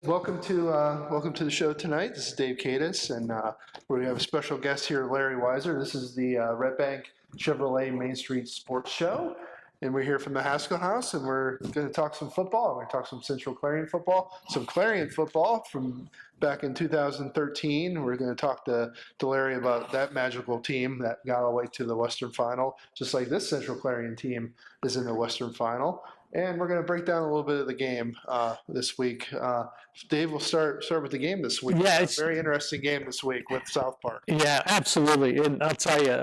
Welcome to the show tonight. This is Dave Cadis, and we have a special guest here, Larry Weiser. This is the Redbank Chevrolet Main Street Sports Show, and we're here from the Haskell House, and we're going to talk some football. We're going to talk some Central Clarion football, some Clarion football from back in 2013. We're going to talk to Larry about that magical team that got all the way to the Western Final, just like this Central Clarion team is in the Western Final. And we're going to break down a little bit of the game this week. Dave, we'll start with the game this week. Yeah, it's a very interesting game this week with South Park. Yeah, absolutely. And I'll tell you,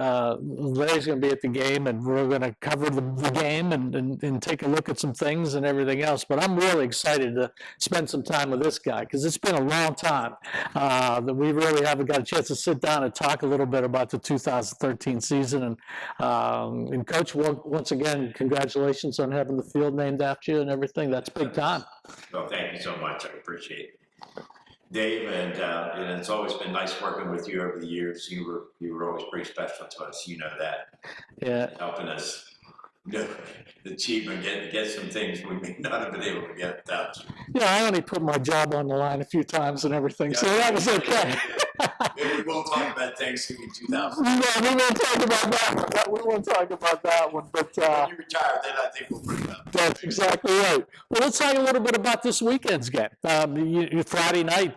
Larry's going to be at the game, and we're going to cover the game and take a look at some things and everything else. But I'm really excited to spend some time with this guy because it's been a long time that we really haven't got a chance to sit down and talk a little bit about the 2013 season. And Coach, once again, congratulations on having the field named after you and everything. That's big time. Well, thank you so much. I appreciate it, Dave, and it's always been nice working with you over the years. You were always pretty special to us. You know that. Yeah. Helping us achieve and get some things we may not have been able to get without you. Yeah, I only put my job on the line a few times and everything, so that was okay. Maybe we won't talk about Thanksgiving 2000. No, we won't talk about that one. We won't talk about that one. But when you retire, then I think we'll bring it up. That's exactly right. Well, let's talk a little bit about this weekend's game. Friday night,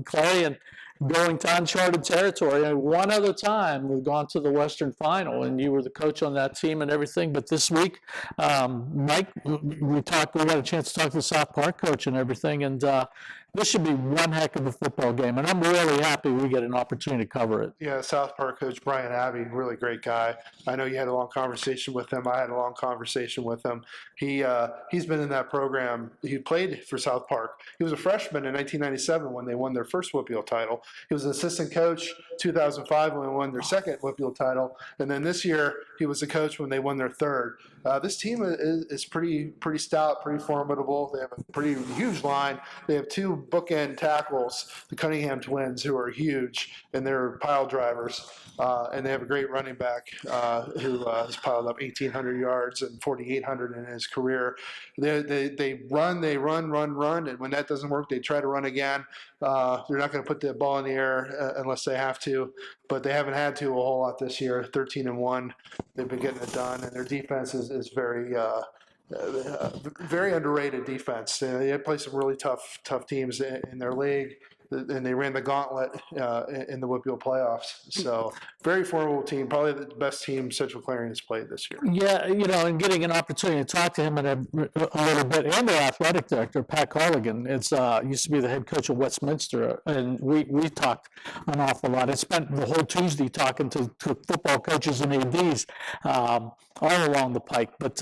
Clarion going to uncharted territory. One other time we've gone to the Western Final, and you were the coach on that team and everything. But this week, Mike, we got a chance to talk to the South Park coach and everything, and this should be one heck of a football game, and I'm really happy we get an opportunity to cover it. Yeah, South Park coach Brian Abbey, really great guy. I know you had a long conversation with him. I had a long conversation with him. He's been in that program. He played for South Park. He was a freshman in 1997 when they won their first WPIAA title. He was an assistant coach 2005 when they won their second WPIAA title, and then this year he was the coach when they won their third. This team is pretty stout, pretty formidable. They have a pretty huge line. They have two bookend tackles, the Cunningham twins, who are huge, and they're pile drivers. And they have a great running back who has piled up 1,800 yards and 4,800 in his career. They run, and when that doesn't work, they try to run again. They're not going to put the ball in the air unless they have to, but they haven't had to a whole lot this year. 13-1, they've been getting it done, and their defense is very underrated defense. They play some really tough teams in their league, and they ran the gauntlet in the WPIAA playoffs. So very formidable team, probably the best team Central Clarion has played this year. Yeah, and getting an opportunity to talk to him a little bit, and their athletic director, Pat Carligan, used to be the head coach of Westminster, and we talked an awful lot. I spent the whole Tuesday talking to football coaches and ADs all along the pike. But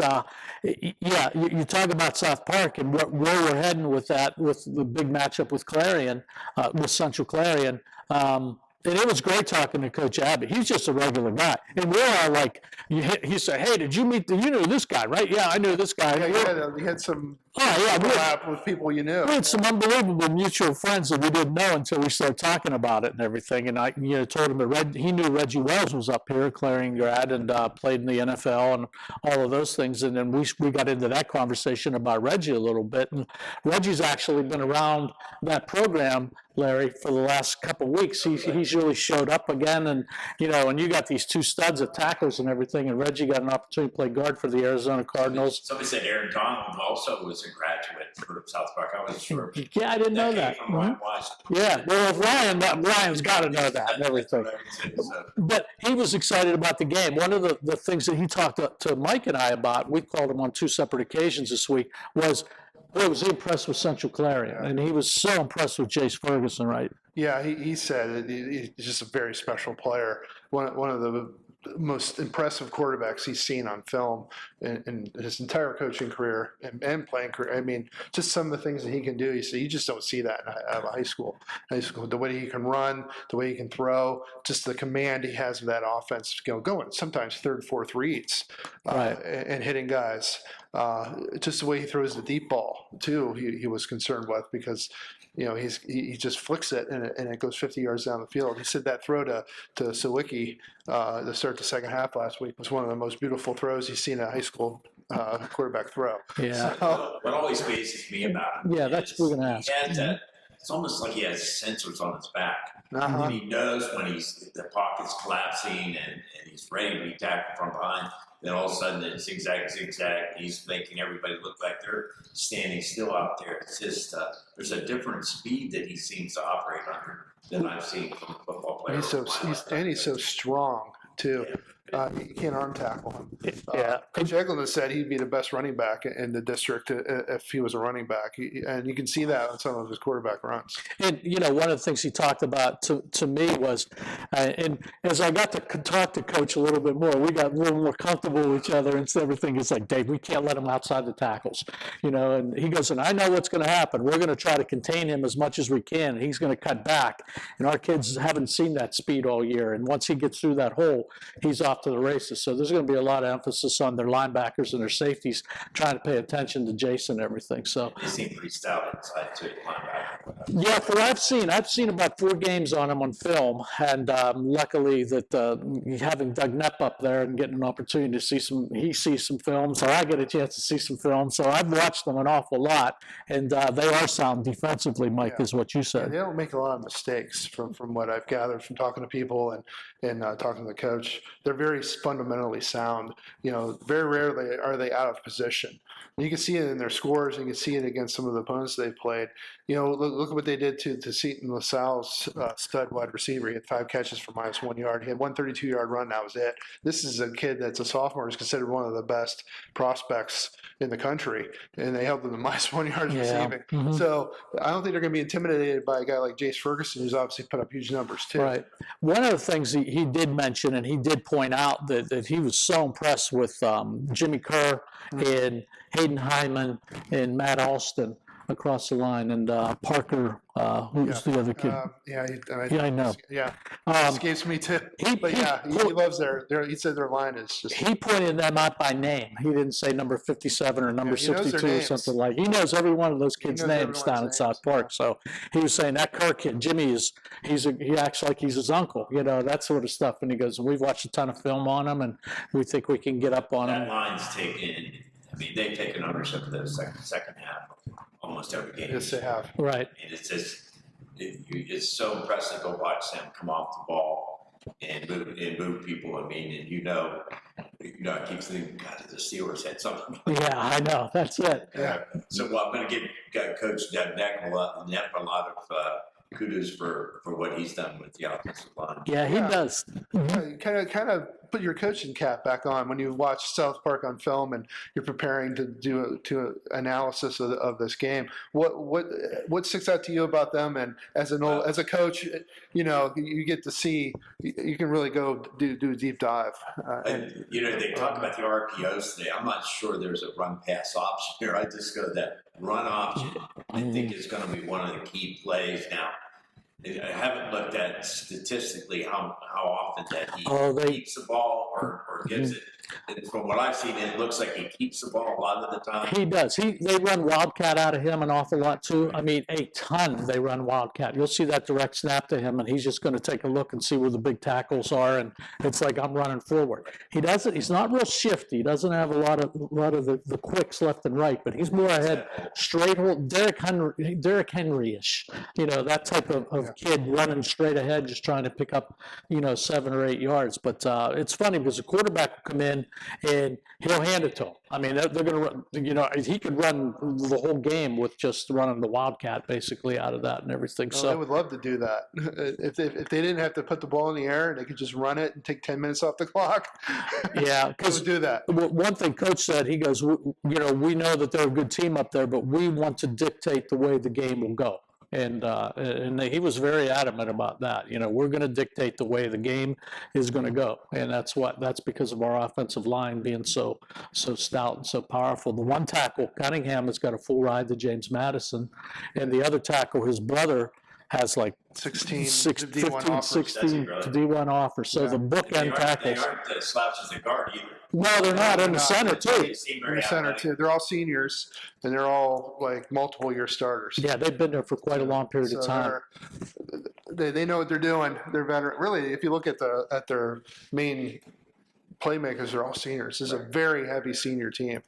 yeah, you talk about South Park and where we're heading with that, with the big matchup with Clarion, with Central Clarion. And it was great talking to Coach Abbott. He's just a regular guy. And we're all like, he said, hey, did you meet, you knew this guy, right? Yeah, I knew this guy. Yeah, you had some overlap with people you knew. We had some unbelievable mutual friends that we didn't know until we started talking about it and everything. And I told him that he knew Reggie Wells was up here, Clarion grad, and played in the NFL and all of those things. And then we got into that conversation about Reggie a little bit. And Reggie's actually been around that program, Larry, for the last couple of weeks. He's really showed up again, and and you got these two studs at tackles and everything, and Reggie got an opportunity to play guard for the Arizona Cardinals. Somebody said Aaron Donald also was a graduate for South Park. I wasn't sure. Yeah, I didn't know that. Yeah, well, Ryan's got to know that and everything. But he was excited about the game. One of the things that he talked to Mike and I about, we called him on two separate occasions this week, was impressed with Central Clarion, and he was so impressed with Jace Ferguson, right? Yeah, he said he's just a very special player. One of the most impressive quarterbacks he's seen on film in his entire coaching career and playing career. I mean, just some of the things that he can do. You just don't see that out of high school. The way he can run, the way he can throw, just the command he has of that offense, going sometimes third, fourth reads, right, and hitting guys. Just the way he throws the deep ball too. He was concerned with because he just flicks it and it goes 50 yards down the field. He said that throw to Sawicki to start the second half last week was one of the most beautiful throws he's seen in a high school quarterback throw. Yeah. So, what always amazes me about him, that's what we're going to ask. He had it's almost like he has sensors on his back. Uh-huh. And he knows when the pocket's collapsing and he's ready to be tackled from behind. Then all of a sudden it's zigzag, zigzag. And he's making everybody look like they're standing still out there. It's just, there's a different speed that he seems to operate under than I've seen from a football player. He's so strong too. You can't arm tackle him. Yeah. Coach Eglin said he'd be the best running back in the district if he was a running back, and you can see that on some of his quarterback runs. And, one of the things he talked about to me was, and as I got to talk to Coach a little bit more, we got a little more comfortable with each other and everything. It's like, Dave, we can't let him outside the tackles, and he goes, and I know what's going to happen. We're going to try to contain him as much as we can. He's going to cut back, and our kids haven't seen that speed all year. And once he gets through that hole, he's off to the races. So there's going to be a lot of emphasis on their linebackers and their safeties trying to pay attention to Jason and everything. So they seem pretty stout inside too, linebacker. Yeah, from what I've seen about 4 games on him on film, and luckily that having Doug Knepp up there and getting an opportunity to see he sees some film, so I get a chance to see some film. So I've watched them an awful lot, and they are sound defensively, Mike, is what you said. They don't make a lot of mistakes from what I've gathered from talking to people and talking to the coach. They're very fundamentally sound. Very rarely are they out of position. You can see it in their scores. You can see it against some of the opponents they've played. Look at what they did to Seton LaSalle's stud wide receiver. He had 5 catches for -1 yard. He had 132-yard run. That was it. This is a kid that's a sophomore. Is considered one of the best prospects in the country, and they held them to -1 yard receiving. Mm-hmm. So I don't think they're going to be intimidated by a guy like Jace Ferguson, who's obviously put up huge numbers too. Right. One of the things he did mention, and he did point out that he was so impressed with Jimmy Kerr and Hayden Hyman and Matt Alston across the line, and Parker, who's the other kid? I know. Yeah, escapes me too. He loves their. He said their line is just. He pointed them out by name. He didn't say number 57 or number 62 or something like. He knows every one of those kids' names down at South Park. So he was saying that Kerr kid, Jimmy he acts like he's his uncle. That sort of stuff. And he goes, we've watched a ton of film on him, and we think we can get up on him. That line's taken. They've taken ownership of the second half almost every game. Yes, they have. Right. And it's just, it's so impressive to watch them come off the ball and move people. And I keep thinking, God, the Steelers had something. Yeah, I know. That's it. Yeah. So I'm going to give Coach Doug Knepp a lot of kudos for what he's done with the offensive line. Yeah, he does. Kind of put your coaching cap back on when you watch South Park on film and you're preparing to do analysis of this game. What sticks out to you about them? And as a coach, you get to see, you can really go do a deep dive. They talk about the RPOs today. I'm not sure there's a run pass option here. I just go that run option. I think is going to be one of the key plays now. I haven't looked at statistically how often that he keeps the ball or gets it. And from what I've seen, it looks like he keeps the ball a lot of the time. He does. They run Wildcat out of him an awful lot too. A ton they run Wildcat. You'll see that direct snap to him, and he's just going to take a look and see where the big tackles are, and it's like I'm running forward. He's not real shifty. He doesn't have a lot of the quicks left and right, but he's more ahead, straight hold, Derrick Henry-ish. That type of kid running straight ahead, just trying to pick up 7 or 8 yards. But it's funny because the quarterback will come in and he'll hand it to him. They're going to run, he could run the whole game with just running the Wildcat basically out of that and everything. So they would love to do that. If they didn't have to put the ball in the air and they could just run it and take 10 minutes off the clock. Yeah, because do that. One thing Coach said, he goes, we know that they're a good team up there, but we want to dictate the way the game will go. And he was very adamant about that. We're going to dictate the way the game is going to go, and that's because of our offensive line being so stout and so powerful. The one tackle, Cunningham, has got a full ride to James Madison, and the other tackle, his brother, has like 16 16 to D1 offers. So the bookend tackles. They aren't slouches at guard either. No, they're not in the center too. In the center too. They're all seniors, and they're all like multiple year starters. Yeah, they've been there for quite a long period of time. They know what they're doing. They're veteran. Really, if you look at their main playmakers are all seniors. This is a very heavy senior team,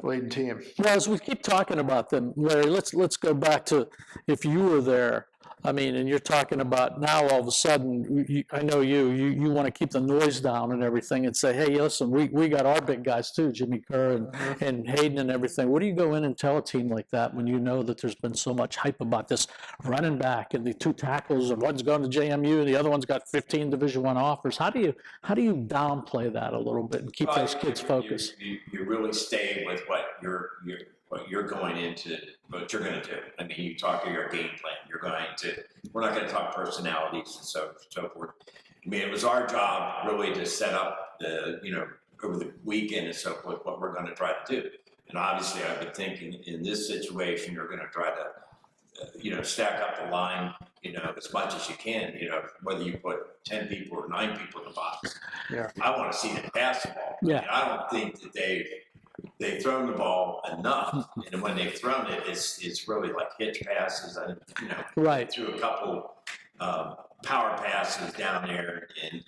laden team. Well, as we keep talking about them, Larry, let's go back to if you were there. I mean, and you're talking about now all of a sudden, I know you want to keep the noise down and everything and say, hey, listen, we got our big guys too, Jimmy Kerr and Hayden and everything. What do you go in and tell a team like that when you know that there's been so much hype about this running back and the two tackles and one's going to JMU and the other one's got 15 Division I offers? How do you downplay that a little bit and keep those kids focused? You really stay with what you're going into, what you're going to do. I mean, you talk to your game plan. We're not going to talk personalities and so forth. I mean, it was our job really to set up over the weekend and so forth, what we're going to try to do. And obviously, I've been thinking in this situation, you're going to try to, stack up the line, as much as you can, whether you put 10 people or 9 people in the box. Yeah. I want to see them pass the ball. Yeah. I mean, I don't think that they've thrown the ball enough, and when they've thrown it, it's really like hitch passes. Right. Threw a couple power passes down there, and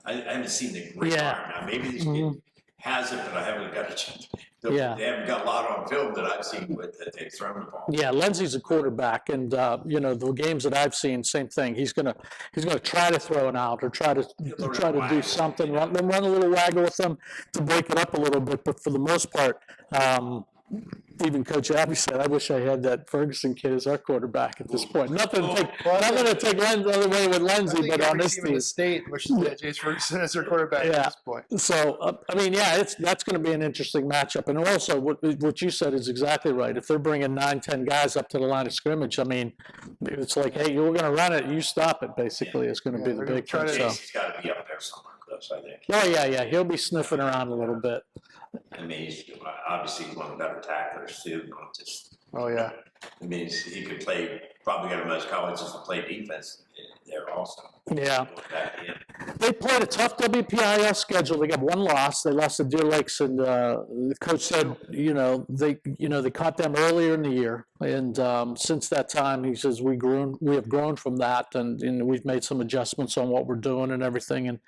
I haven't seen the great arm. Now maybe this kid has it, but I haven't got a chance. They haven't got a lot on film that I've seen with that they've thrown the ball. Yeah, Lindsey's a quarterback, and the games that I've seen, same thing. He's gonna try to throw it out or try to do something, run a little waggle with them to break it up a little bit. But for the most part, even Coach Abby said, "I wish I had that Ferguson kid as our quarterback at this point." Nothing to take Lindsey the other way with Lindsey, but on this team, the state wishes they had Jace Ferguson as their quarterback at this point. So I mean, that's going to be an interesting matchup. And also, what you said is exactly right. If they're bringing 9-10 guys up to the line of scrimmage, I mean, it's like, hey, you're going to run it, you stop it. Basically, is going to be the big thing. Jason's got to be up there somewhere close, I think. Oh yeah, he'll be sniffing around a little bit. I mean, he's obviously one of the better tacklers too. Not just. Oh yeah. I mean, he could play. Probably got the most colleges to play defense there also. Yeah. They played a tough WPIAA schedule. They got one loss. They lost to Deer Lakes, and the coach said, they caught them earlier in the year, and since that time, he says we have grown from that, and we've made some adjustments on what we're doing and everything, and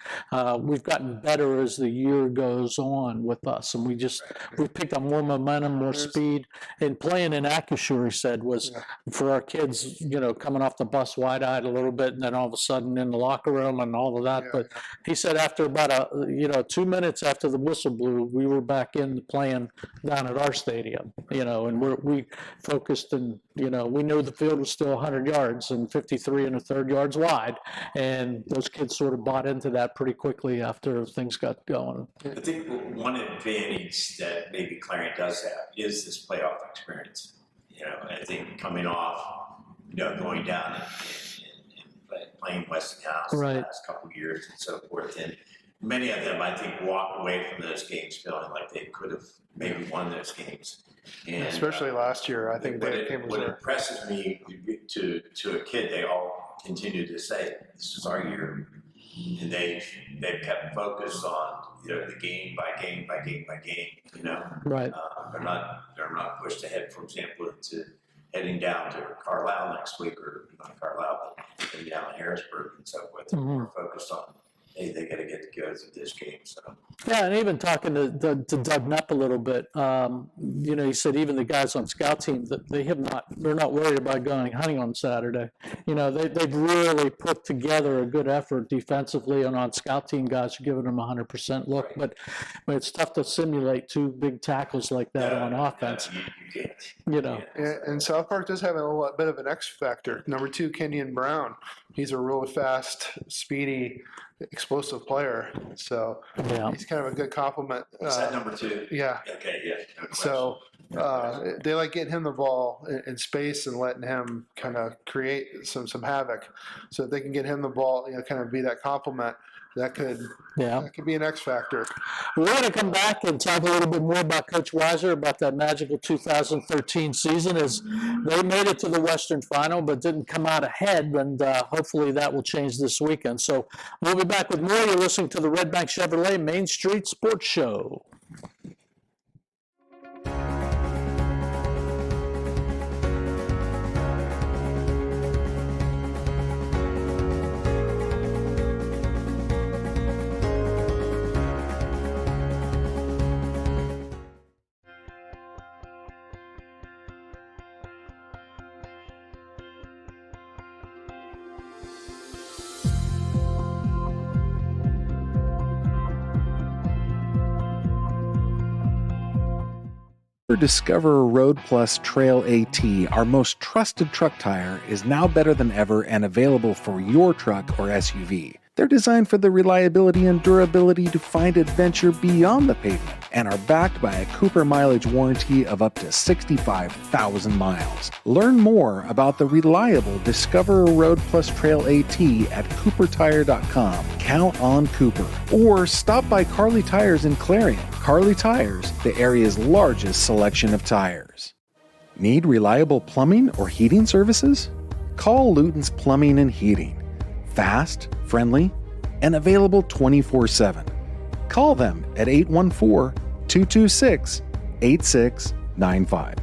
we've gotten better as the year goes on with us, and we picked up more momentum, more speed, and playing in Acrisure, he said, was for our kids, coming off the bus wide-eyed a little bit, and then all of a sudden in the locker room and all of that. But he said after about 2 minutes after the whistle blew, we were back in playing down at our stadium, and we focused, and we knew the field was still 100 yards and 53 1/3 yards wide, and those kids sort of bought into that pretty quickly after things got going. I think one advantage that maybe Clarion does have is this playoff experience. I think coming off, going down and playing Westinghouse the last couple of years and so forth. And many of them, I think, walked away from those games feeling like they could have maybe won those games. And, especially last year, I think what impresses me to a kid, they all continue to say, "This is our year," and they've kept focused on the game by game by game by game. Right. They're not pushed ahead, for example, into heading down to Carlisle next week, or not Carlisle, but heading down to Harrisburg and so forth. We're focused on, hey, they got to get the goods of this game. So. Yeah, and even talking to Doug Knapp a little bit, he said even the guys on scout team, that they're not worried about going hunting on Saturday. They've really put together a good effort defensively, and on scout team guys are giving them 100% look. But it's tough to simulate two big tackles like that on offense. You can't. And South Park does have a bit of an X factor. Number 2, Kenyon Brown. He's a really fast, speedy, explosive player. So he's kind of a good compliment. Is that number 2? Yeah. Okay, yeah. No so they like getting him the ball in space and letting him kind of create some havoc. So if they can get him the ball, kind of be that compliment, that could be an X factor. We're going to come back and talk a little bit more about Coach Weiser, about that magical 2013 season, as they made it to the Western Final but didn't come out ahead, and hopefully that will change this weekend. So we'll be back with more. You're listening to the Redbank Chevrolet Main Street Sports Show. Cooper Discoverer Road Plus Trail AT, our most trusted truck tire, is now better than ever and available for your truck or SUV. They're designed for the reliability and durability to find adventure beyond the pavement and are backed by a Cooper mileage warranty of up to 65,000 miles. Learn more about the reliable Discoverer Road Plus Trail AT at CooperTire.com. Count on Cooper. Or stop by Carly Tires in Clarion. Carly Tires, the area's largest selection of tires. Need reliable plumbing or heating services? Call Luton's Plumbing and Heating. Fast, friendly, and available 24/7. Call them at 814-226-8695.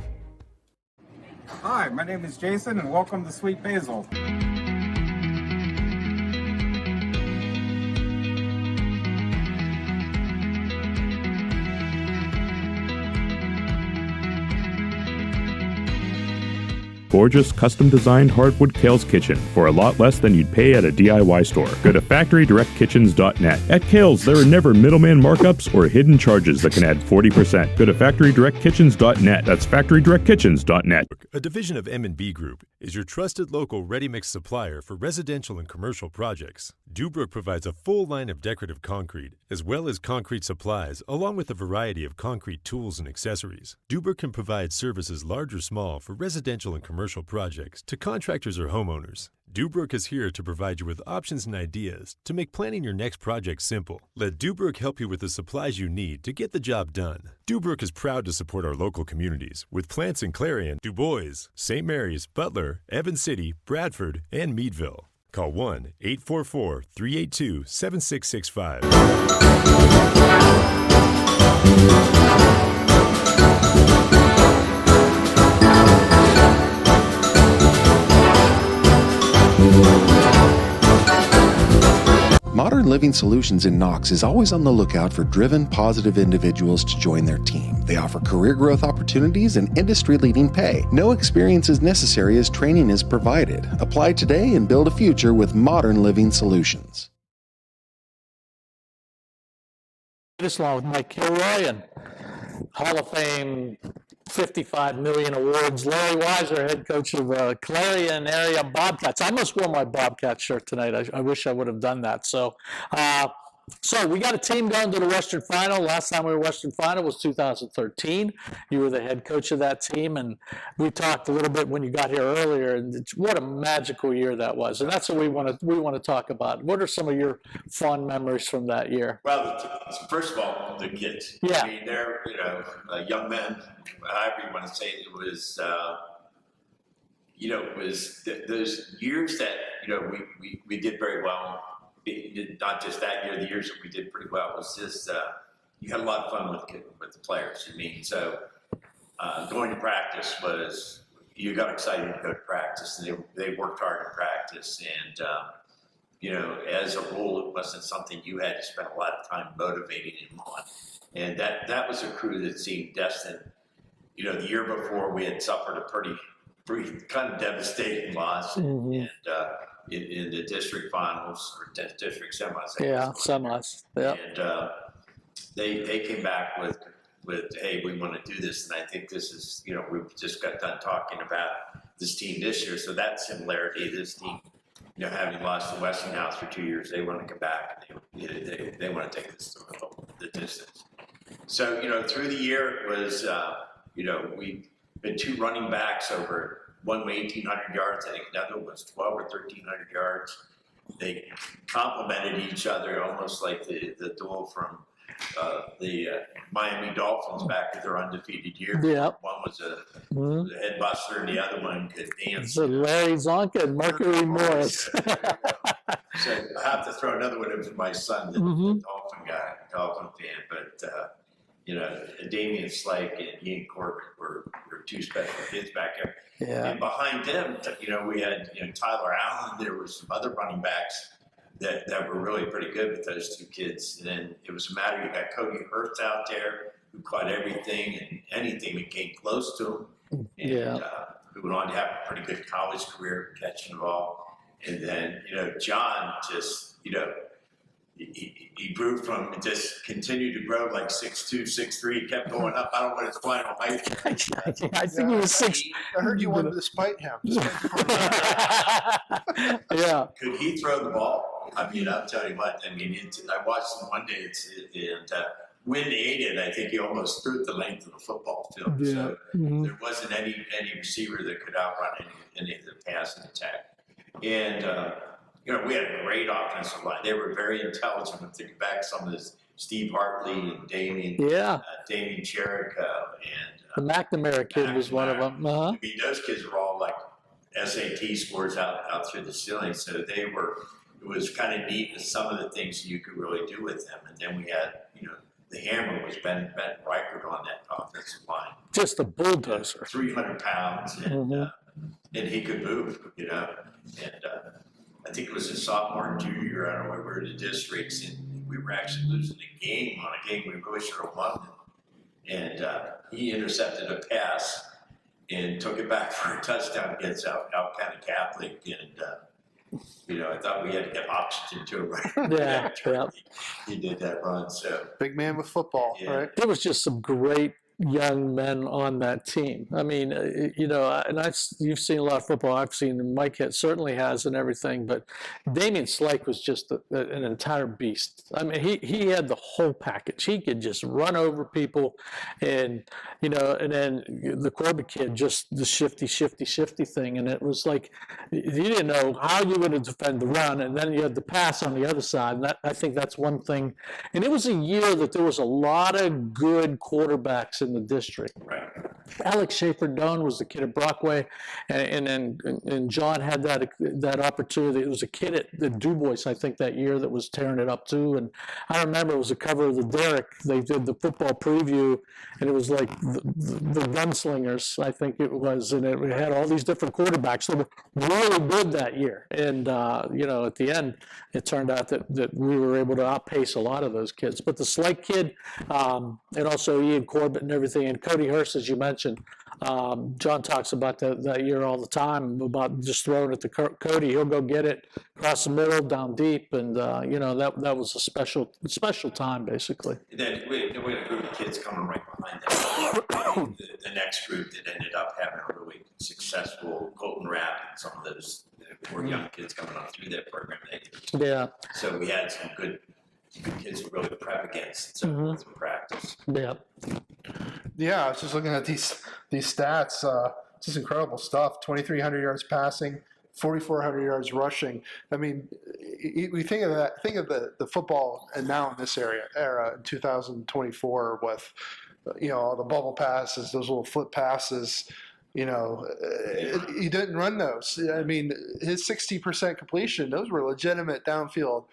Hi, my name is Jason, and welcome to Sweet Basil. Gorgeous, custom-designed hardwood Kale's Kitchen for a lot less than you'd pay at a DIY store. Go to FactoryDirectKitchens.net. At Kale's, there are never middleman markups or hidden charges that can add 40%. Go to FactoryDirectKitchens.net. That's FactoryDirectKitchens.net. A division of M&B Group is your trusted local ready-mix supplier for residential and commercial projects. Dubrook provides a full line of decorative concrete, as well as concrete supplies, along with a variety of concrete tools and accessories. Dubrook can provide services large or small for residential and commercial projects to contractors or homeowners. Dubrook is here to provide you with options and ideas to make planning your next project simple. Let Dubrook help you with the supplies you need to get the job done. Dubrook is proud to support our local communities with plants in Clarion, Du Bois, St. Mary's, Butler, Evans City, Bradford, and Meadville. Call 1-844-382-7665. Modern Living Solutions in Knox is always on the lookout for driven, positive individuals to join their team. They offer career growth opportunities and industry-leading pay. No experience is necessary as training is provided. Apply today and build a future with Modern Living Solutions. This along with Mike Kilroy and Hall of Fame 55 million awards. Larry Weiser, head coach of Clarion Area Bobcats. I almost wore my Bobcat shirt tonight. I wish I would have done that. So we got a team going to the Western Final. Last time we were Western Final was 2013. You were the head coach of that team, and we talked a little bit when you got here earlier. And what a magical year that was, and that's what we want to talk about. What are some of your fond memories from that year? Well, first of all, the kids. Yeah. I mean, they're young men. However you want to say it, was those years that we did very well. Not just that year, the years that we did pretty well. It was just you had a lot of fun with the players. I mean, so going to practice was, you got excited to go to practice, and they worked hard in practice. And as a rule, it wasn't something you had to spend a lot of time motivating them on. And that was a crew that seemed destined. The year before, we had suffered a pretty kind of devastating loss. Mm-hmm. And in the district finals or district semis. Yeah, semis. Yeah. And they came back with hey, we want to do this, and I think this is we just got done talking about this team this year, so that similarity. This team, having lost to Westinghouse for 2 years, they want to come back and they want to take this the distance. So through the year it was we've been two running backs over. One was 1,800 yards, I think another was 12 or 1,300 yards. They complemented each other almost like the duel from the Miami Dolphins back to their undefeated year. Yeah. One was a head buster, and the other one could dance. So Larry Zonka and Mercury Morris. So I have to throw another one in for my son, the Dolphin fan. But Damian Slake and Ian Corbett were two special kids back there. Yeah. And behind them, we had Tyler Allen. There were some other running backs that were really pretty good with those two kids. And then it was a matter, you got Cody Hurst out there who caught everything and anything that came close to him. And who went on to have a pretty good college career catching the ball. And then, John just, he grew from, just continued to grow like 6'2", 6'3", kept going up. I don't know what his final height was. I think he was 6. I heard you wanted to spite him. Yeah. Could he throw the ball? I mean, I'll tell you what. I mean, I watched him one day, and wind aided. I think he almost threw it the length of the football field. Yeah. So Mhm. there wasn't any receiver that could outrun any of the passing attack. And we had a great offensive line. They were very intelligent. I'm thinking back some of this Steve Hartley and Damian Cherico, and The McNamara kid was one of them. Uh-huh. I mean, those kids were all like SAT scores out through the ceiling. So it was kind of neat with some of the things you could really do with them. And then we had, the hammer was Ben Reichert on that offensive line. Just a bulldozer. 300 pounds, and he could move, And I think it was his sophomore and junior year. I don't know, we were in the districts, and we were actually losing the game on a game we really should have won. And he intercepted a pass and took it back for a touchdown against out kind of Catholic. And, I thought we had to get oxygen to him right Yeah, yeah. He did that run. So Big man with football, Yeah. right? There was just some great young men on that team. I mean, you've seen a lot of football. I've seen Mike certainly has and everything, but Damian Slike was just an entire beast. I mean, he had the whole package. He could just run over people, and and then the Corbett kid, just the shifty thing, and it was like you didn't know how you were going to defend the run, and then you had the pass on the other side. And I think that's one thing. And it was a year that there was a lot of good quarterbacks in the district. right. Alex Schaefer-Doan was the kid at Brockway, and John had that opportunity. It was a kid at the Du Bois, I think, that year that was tearing it up too. And I remember it was a cover of the Derrick. They did the football preview, and it was like the Gunslingers, I think it was, and it had all these different quarterbacks that were really good that year. And at the end, it turned out that we were able to outpace a lot of those kids. But the Slike kid, and also Ian Corbett and everything, and Cody Hurst, as you mentioned, John talks about that year all the time, about just throwing it to Cody. He'll go get it across the middle, down deep, and that was a special time, basically. Then we had a group of kids coming right behind them. The next group that ended up having a really successful Colton Rapp and some of those poor young kids coming up through that program. Yeah. So we had some good kids to really prep against some practice. Yeah. Yeah, I was just looking at these stats. Just incredible stuff. 2,300 yards passing, 4,400 yards rushing. I mean, we think of that. Think of the football, and now in this era in 2024 with all the bubble passes, those little flip passes. He didn't run those. I mean, his 60% completion; those were legitimate downfield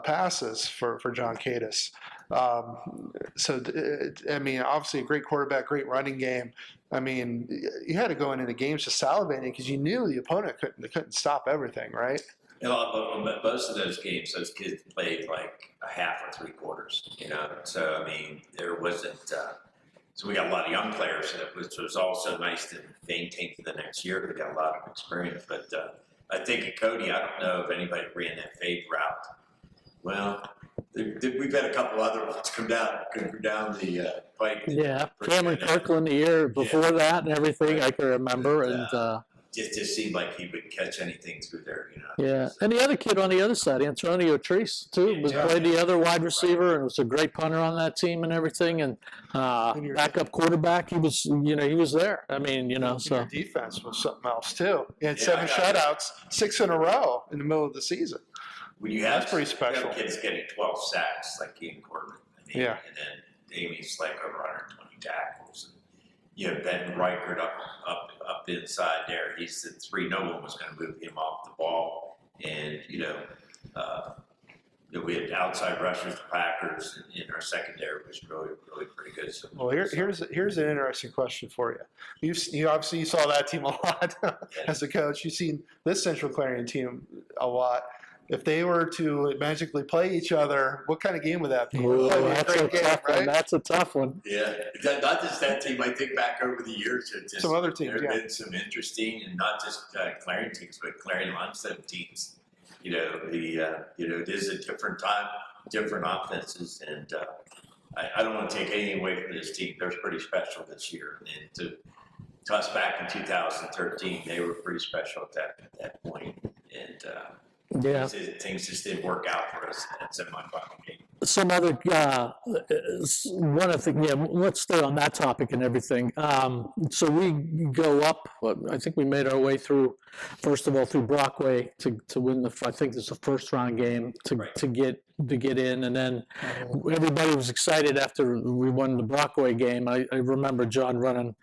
passes for John Cadis. Obviously a great quarterback, great running game. I mean, you had to go into games just salivating because you knew the opponent couldn't stop everything, right? Most of those games, those kids played like a half or three quarters. So I mean, there wasn't. So we got a lot of young players, which was also nice to maintain for the next year. We got a lot of experience, but I think at Cody, I don't know if anybody ran that fade route. Well, we've had a couple other ones come down the pike. Yeah, Cameron Kirkland the year before that and everything, I can remember. And just seemed like he would catch anything through there, Yeah, and the other kid on the other side, Antonio Treese, too, played the other wide receiver and was a great punter on that team and everything. And backup quarterback, he was there. I mean, so. Your defense was something else, too. He had 7 shutouts, 6 in a row in the middle of the season. When you have That's pretty special. Kids getting 12 sacks like Ian Corbett, and then Amy's like over 120 tackles. And Ben Reichert up inside there. He's the 3. No one was going to move him off the ball, and we had outside rushers, the Packers, and our secondary was really pretty good. So well, here's an interesting question for you. You obviously saw that team a lot as a coach. You've seen this Central Clarion team a lot. If they were to magically play each other, what kind of game would that be? That's a tough one. Yeah, not just that team. I think back over the years, some other teams. There have been some interesting, and not just Clarion teams, but Clarion limestone teams it is a different time, different offenses, and I don't want to take anything away from this team. They're pretty special this year, and to us back in 2013, they were pretty special at that point, and Yeah. things just didn't work out for us at semifinal game. Some other one of the let's stay on that topic and everything. So we go up. I think we made our way through, first of all, through Brockway to win the. I think it's the first round game to get in, and then everybody was excited after we won the Brockway game. I remember John running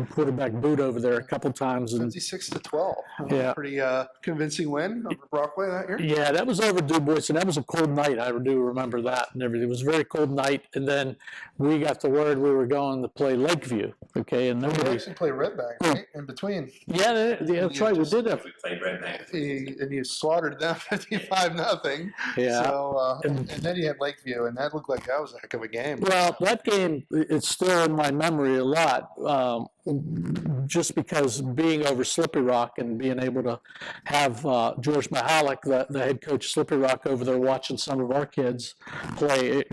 quarterback boot over there a couple times, and 56-12. Yeah. Pretty convincing win over Brockway that year. yeah, that was over Du Bois, and that was a cold night. I do remember that and everything. It was a very cold night, and then we got the word we were going to play Lakeview. Okay, and We nobody. actually played Redbank, right? In between. Yeah, that's right. We did that. We played Redbank. And you slaughtered them 55-0. Yeah. So, and then you had Lakeview, and that looked like that was a heck of a game. Well, that game, it's still in my memory a lot, just because being over Slippery Rock and being able to have George Mahalik, the head coach of Slippery Rock, over there watching some of our kids play,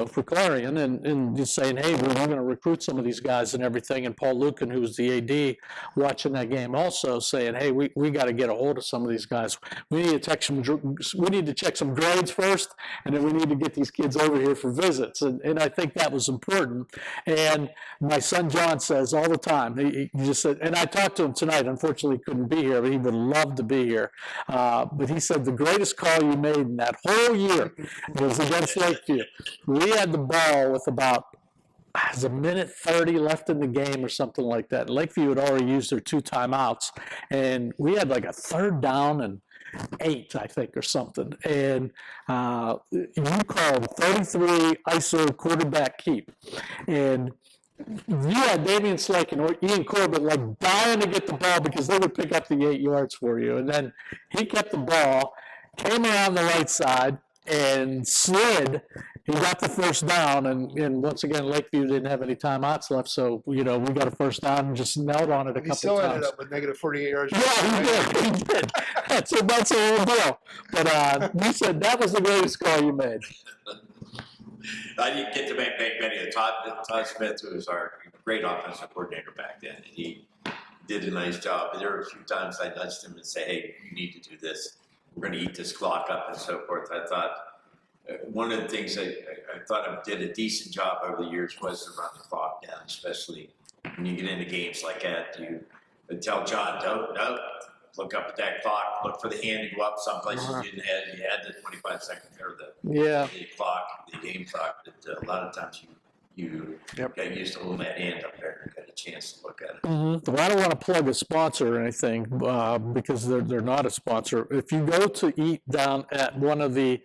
for Clarion, and just saying, hey, we're going to recruit some of these guys and everything. And Paul Lucan, who was the AD, watching that game also, saying, hey, we got to get a hold of some of these guys. We need to check some grades first, and then we need to get these kids over here for visits. And I think that was important. And my son John says all the time, he just said, and I talked to him tonight, unfortunately he couldn't be here, but he would love to be here. But he said the greatest call you made in that whole year was against Lakeview. We had the ball with about a minute 30 left in the game or something like that. Lakeview had already used their 2 timeouts, and we had like a 3rd down and 8, I think, or something. And you called 33 ISO quarterback keep. And you had Damian Slake and Ian Corbett like dying to get the ball because they would pick up the 8 yards for you. And then he kept the ball, came around the right side, and slid. He got the 1st down, and once again, Lakeview didn't have any timeouts left, so we got a 1st down and just knelt on it a He couple still times. ended up with negative 48 yards. Yeah, he did. That's a whole deal. But you said that was the greatest call you made. I didn't get to make many of Todd Smith, who was our great offensive coordinator back then, and he did a nice job. But there were a few times I nudged him and say, hey, you need to do this. We're going to eat this clock up and so forth. I thought one of the things I thought I did a decent job over the years was to run the clock down, especially when you get into games like that. You tell John, don't look up at that clock, look for the hand to go up. Some places you didn't have, you had the 25 second or the clock, the game clock. But a lot of times you got used to holding that hand up there and got a chance to look at it. Mm-hmm. Well, I don't want to plug a sponsor or anything because they're not a sponsor. If you go to eat down at one of the,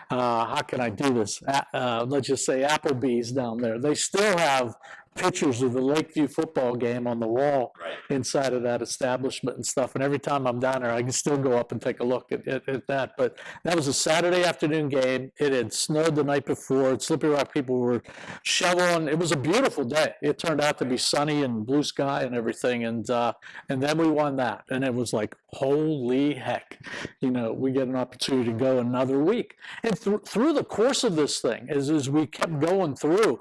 how can I do this? Let's just say Applebee's down there, they still have pictures of the Lakeview football game on the wall inside of that establishment and stuff. And every time I'm down there, I can still go up and take a look at that. But that was a Saturday afternoon game. It had snowed the night before. Slippery Rock people were shoveling. It was a beautiful day. It turned out to be sunny and blue sky and everything. And then we won that. And it was like, holy heck, we get an opportunity to go another week. And through the course of this thing, as we kept going through,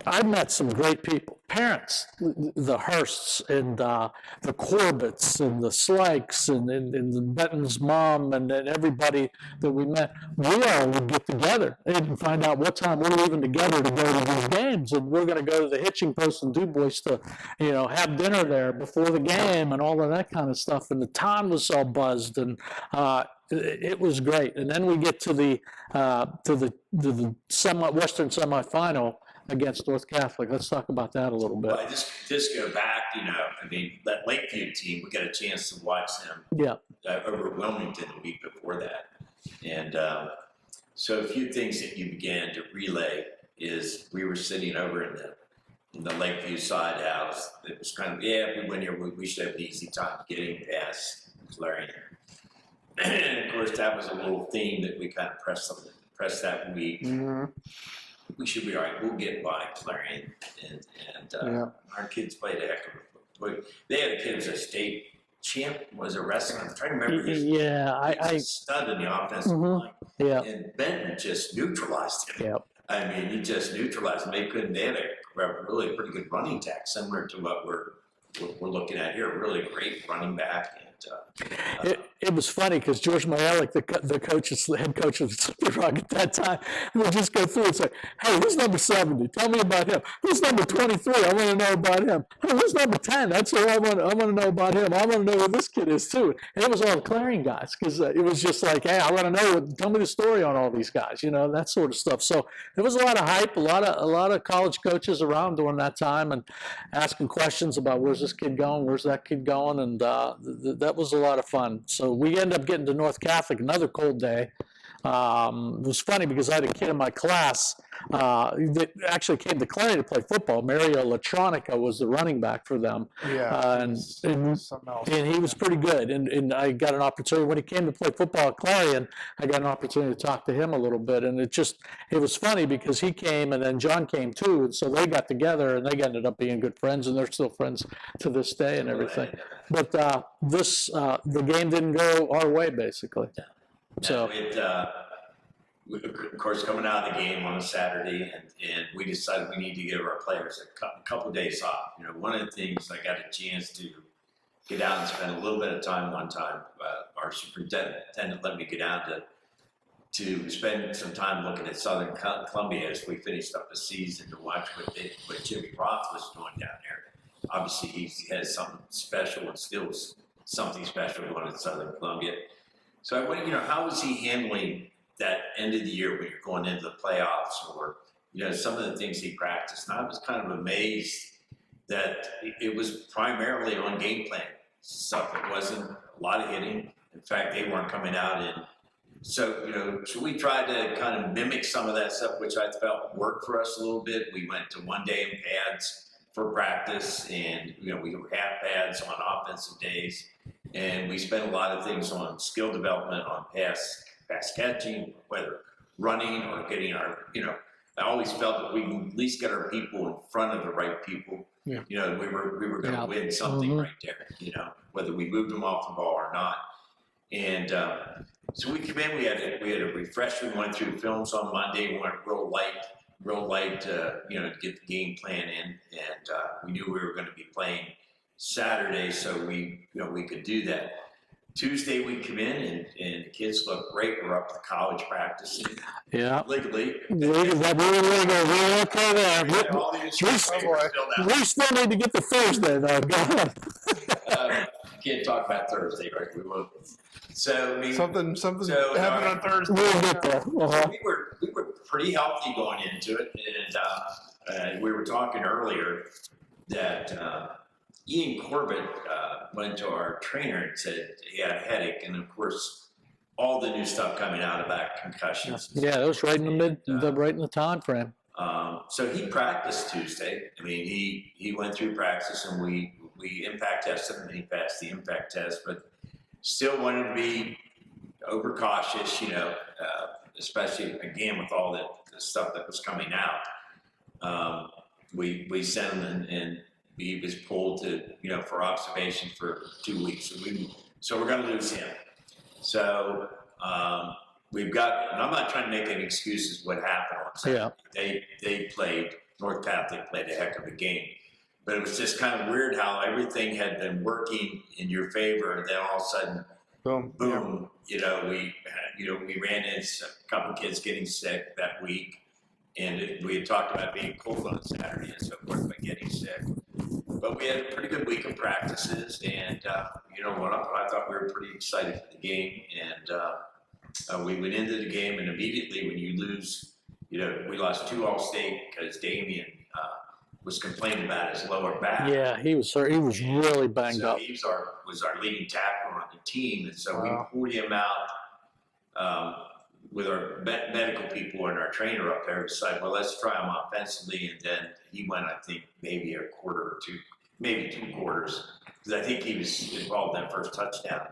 I met some great people, parents, the Hursts and the Corbetts and the Slikes and the Benton's mom and everybody that we met. We all would get together and find out what time we're leaving together to go to these games. And we're going to go to the hitching post in Du Bois to, have dinner there before the game and all of that kind of stuff. And the town was all buzzed and it was great. And then we get to the Western semifinal against North Catholic. Let's talk about that a little bit. Well, just go back, that Lakeview team, we got a chance to watch them over Wilmington the week before that. And so a few things that you began to relay is we were sitting over in the Lakeview side house. It was kind of, if we win here, we should have an easy time getting past Clarion. And of course, that was a little theme that we kind of pressed that week. Mm-hmm. We should be all right. We'll get by Clarion, and our kids played a heck of a football. They had a kid who was a state Champ was a wrestler. I'm trying to remember his Yeah, He was a stud in the offensive line. yeah, And Benton just neutralized him. yeah. I mean, he just neutralized him. They had a really pretty good running attack, similar to what we're looking at here. Really great running back. And It was funny because George Majalik, the head coach of Super Rock at that time, would just go through and say, "Hey, who's number 70? Tell me about him. Who's number 23? I want to know about him. Hey, who's number 10? That's who I want to know about him. I want to know who this kid is too." And it was all the Clarion guys because it was just like, "Hey, I want to know. Tell me the story on all these guys. That sort of stuff." So there was a lot of hype, a lot of college coaches around during that time and asking questions about where's this kid going, where's that kid going, and that was a lot of fun. So we ended up getting to North Catholic, another cold day. It was funny because I had a kid in my class that actually came to Clarion to play football. Mario Latronica was the running back for them. Yeah, And something else. he was pretty good. And I got an opportunity, when he came to play football at Clarion, I got an opportunity to talk to him a little bit. And it was funny because he came and then John came too. And so they got together and they ended up being good friends, and they're still friends to this day and everything. But the game didn't go our way, basically. So of course, coming out of the game on a Saturday, and we decided we need to give our players a couple of days off. One of the things I got a chance to get out and spend a little bit of time one time. Our superintendent let me get down to spend some time looking at Southern Columbia as we finished up the season, to watch what Jimmy Roth was doing down there. Obviously, he has something special and still something special going at Southern Columbia. So I went, how was he handling that end of the year when you're going into the playoffs, or, some of the things he practiced? And I was kind of amazed that it was primarily on game plan stuff. It wasn't a lot of hitting. In fact, they weren't coming out in. So, so we tried to kind of mimic some of that stuff, which I felt worked for us a little bit. We went to 1 day in pads for practice, and, we were half pads on offensive days. And we spent a lot of things on skill development, on pass catching, whether running or getting our, I always felt that we can at least get our people in front of the right people. Yeah. We were going to win something right there, whether we moved them off the ball or not. And so we came in, we had a refresher. We went through films on Monday. We went real light, to get the game plan in. And we knew we were going to be playing Saturday, so we could do that. Tuesday we come in and the kids look great. We're up to college practicing. yeah, Legally. we're okay there. All the insurance papers filled out. We still need to get to Thursday, though. Go ahead. Can't talk about Thursday, right? We won't. So Something happened on Thursday. We'll get there. Uh-huh. We were pretty healthy going into it, and we were talking earlier that Ian Corbett went to our trainer and said he had a headache, and of course, all the new stuff coming out about concussions. Yeah, that was right in right in the time frame. So he practiced Tuesday. I mean, he went through practice, and we impact tested him, and he passed the impact test, but still wanted to be overcautious, especially again with all the stuff that was coming out. We sent him and he was pulled to, for observation for 2 weeks. So we're going to lose him. So we've got, and I'm not trying to make any excuses what happened on Saturday. Yeah. North Catholic played a heck of a game. But it was just kind of weird how everything had been working in your favor, and then all of a sudden, boom, Yeah. we ran into a couple kids getting sick that week. And we had talked about being cold on Saturday and so forth, but getting sick. But we had a pretty good week of practices, and I thought we were pretty excited for the game. And we went into the game, and immediately when you lose, we lost 2 All-State because Damien was complaining about his lower back. Yeah, he was really banged up. He was our leading tackler on the team, and so Wow. we pulled him out with our medical people and our trainer up there. Decided, well, let's try him offensively, and then he went, I think, maybe a quarter or two, maybe 2 quarters, because I think he was involved in that first touchdown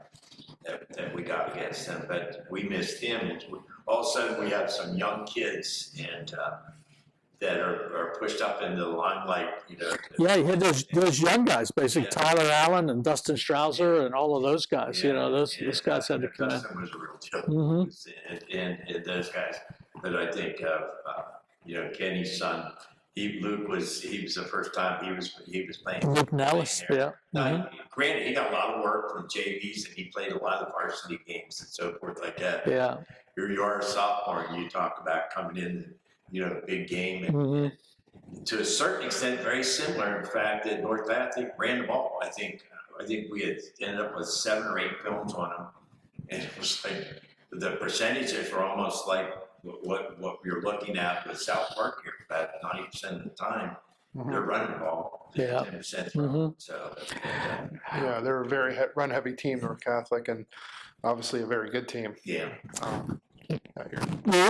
that we got against him, but we missed him. And all of a sudden, we have some young kids, and that are pushed up into the limelight, you know. Yeah, you had those young guys, basically Yeah. Tyler Allen and Dustin Strauser and all of those guys. You know, those guys had to come in. Dustin was a real joke, Mhm. and those guys. But I think you know, Kenny's son, Luke was the first time he was playing. Luke Nellis, there. yeah. Now, granted, he got a lot of work from JVs, and he played a lot of varsity games and so forth like that. Yeah. Here you are a sophomore, and you talk about coming in, you know, big game, and to a certain extent, very similar. In fact, that North Bath ran the ball. I think we had ended up with 7 or 8 films on them, and it was like the percentages were almost like what you're looking at with South Park here. About 90% of the time, they're running the ball. Yeah. 10% throw. So Yeah, they're a very run-heavy team, North Catholic, and obviously a very good team. yeah. We're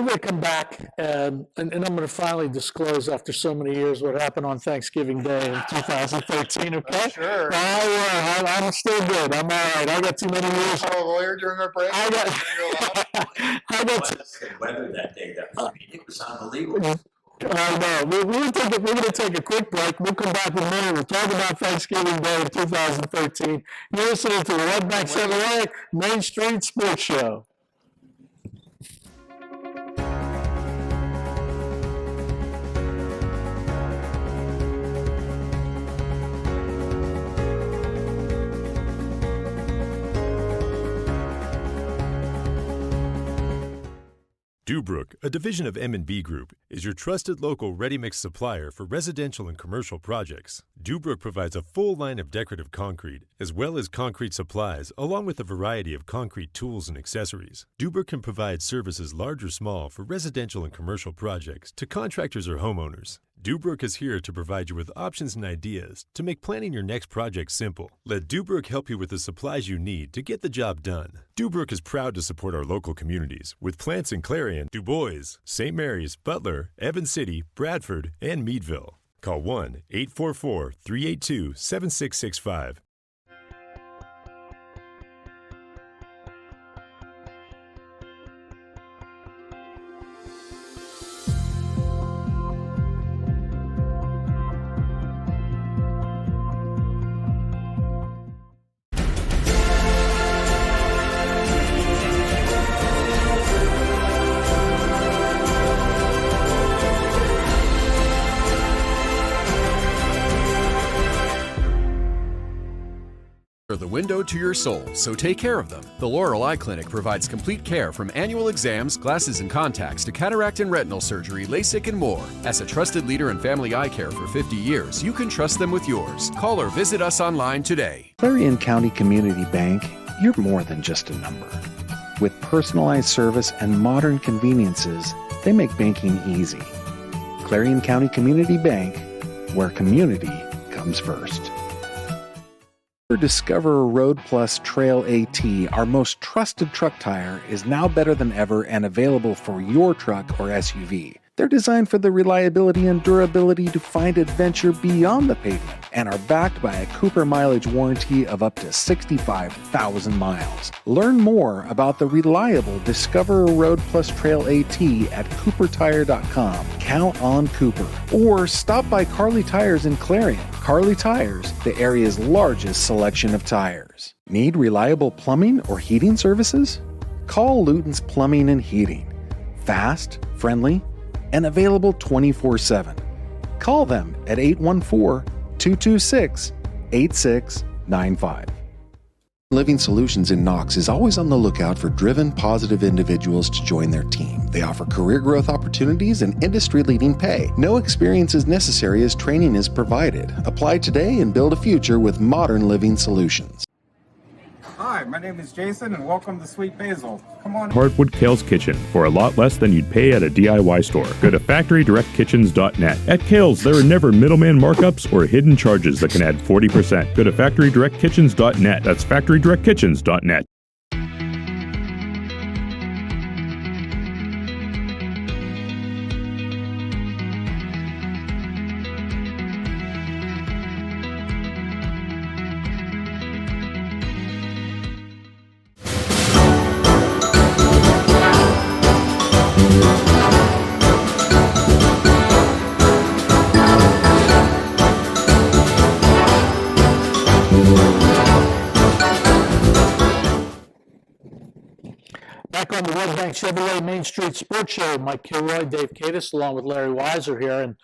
going to come back and I'm going to finally disclose after so many years what happened on Thanksgiving Day in 2013, okay? Sure. I'm still good. I'm all right. I got too many years. Call a lawyer during our break. I got The weather that day, it was unbelievable. I know. We're going to take a quick break. We'll come back in a minute. We'll talk about Thanksgiving Day in 2013. You're listening to the Redbank Chevrolet Main Street Sports Show. Dubrook, a division of M&B Group, is your trusted local ready-mix supplier for residential and commercial projects. Dubrook provides a full line of decorative concrete, as well as concrete supplies, along with a variety of concrete tools and accessories. Dubrook can provide services large or small for residential and commercial projects to contractors or homeowners. Dubrook is here to provide you with options and ideas to make planning your next project simple. Let Dubrook help you with the supplies you need to get the job done. Dubrook is proud to support our local communities with plants in Clarion, Du Bois, St. Mary's, Butler, Evans City, Bradford, and Meadville. Call 1-844-382-7665. Are the window to your soul, so take care of them. The Laurel Eye Clinic provides complete care from annual exams, glasses and contacts to cataract and retinal surgery, LASIK and more. As a trusted leader in family eye care for 50 years, you can trust them with yours. Call or visit us online today. Clarion County Community Bank, you're more than just a number. With personalized service and modern conveniences, they make banking easy. Clarion County Community Bank, where community comes first. Discover Road Plus Trail AT, our most trusted truck tire, is now better than ever and available for your truck or SUV. They're designed for the reliability and durability to find adventure beyond the pavement and are backed by a Cooper mileage warranty of up to 65,000 miles. Learn more about the reliable Discover Road Plus Trail AT at CooperTire.com. Count on Cooper. Or stop by Carly Tires in Clarion. Carly Tires, the area's largest selection of tires. Need reliable plumbing or heating services? Call Luton's Plumbing and Heating. Fast, friendly, and available 24/7. Call them at 814-226-8695. Living Solutions in Knox is always on the lookout for driven, positive individuals to join their team. They offer career growth opportunities and industry-leading pay. No experience is necessary as training is provided. Apply today and build a future with modern Living Solutions. Hi, my name is Jason, and welcome to Sweet Basil. Come on. Hardwood Kale's Kitchen for a lot less than you'd pay at a DIY store. Go to FactoryDirectKitchens.net. At Kale's, there are never middleman markups or hidden charges that can add 40%. Go to FactoryDirectKitchens.net. That's FactoryDirectKitchens.net. Back on the Redbank Chevrolet Main Street Sports Show, Mike Kilroy, Dave Kadis, along with Larry Weiser here, and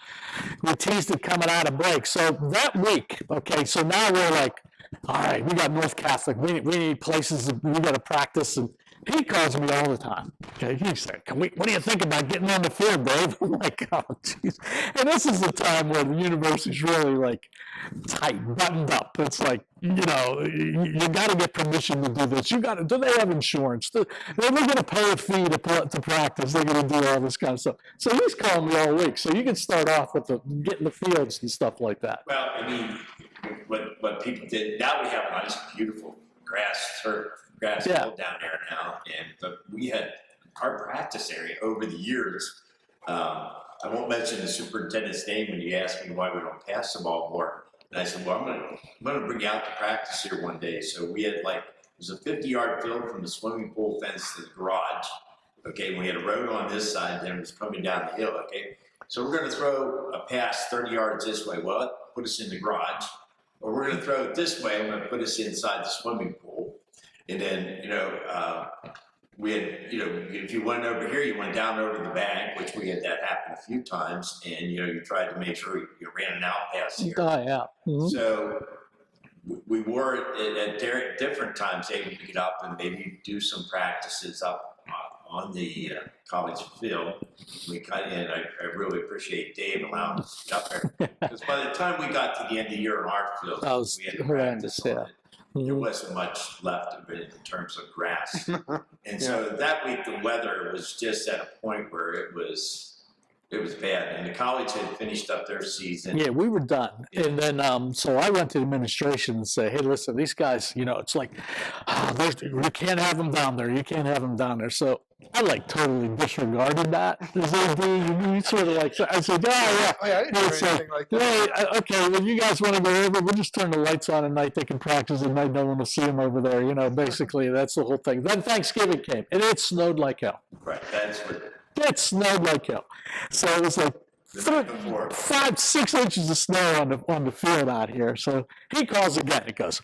we teased it coming out of break. So that week, okay, so now we're like, all right, we got North Catholic, we need places, we got to practice, and he calls me all the time. Okay, he said, what do you think about getting on the field, Dave? I'm like, oh, jeez. And this is the time where the university's really like tight, buttoned up. It's like, you got to get permission to do this. Do they have insurance? They're going to pay a fee to practice. They're going to do all this kind of stuff. So he's calling me all week. So you can start off with getting the fields and stuff like that. Well, I mean, what people did, now we have a nice, beautiful grass field down there now. But we had our practice area over the years. I won't mention the superintendent's name when you ask me why we don't pass the ball more. And I said, well, I'm gonna bring you out to practice here one day. So we had it was a 50-yard field from the swimming pool fence to the garage. Okay, we had a road on this side, then it was coming down the hill. Okay, so we're gonna throw a pass 30 yards this way. Well, put us in the garage. Or we're gonna throw it this way. I'm gonna put us inside the swimming pool. And then, we had, if you went over here, you went down over the bank, which we had that happen a few times, and you tried to make sure you ran an out pass here. Oh, yeah. Mm-hmm. So we were at different times able to get up and maybe do some practices up on the college field. And I really appreciate Dave allowing us to get up there, because by the time we got to the end of the year in our field, we had to practice on it. There wasn't much left of it in terms of grass. And so that week, the weather was just at a point where it was bad. And the college had finished up their season. Yeah, we were done. Yeah. And then, so I went to the administration and said, hey, listen, these guys, it's like, you can't have them down there. You can't have them down there. So I totally disregarded that. You sort of I said, yeah. I didn't do anything like that. Okay, well, you guys want to go over, we'll just turn the lights on at night. They can practice at night. No one will see them over there. Basically, that's the whole thing. Then Thanksgiving came, and it snowed like hell. Right, that's what. It snowed like hell. So it was like 5-6 inches of snow on the field out here. So he calls again. He goes,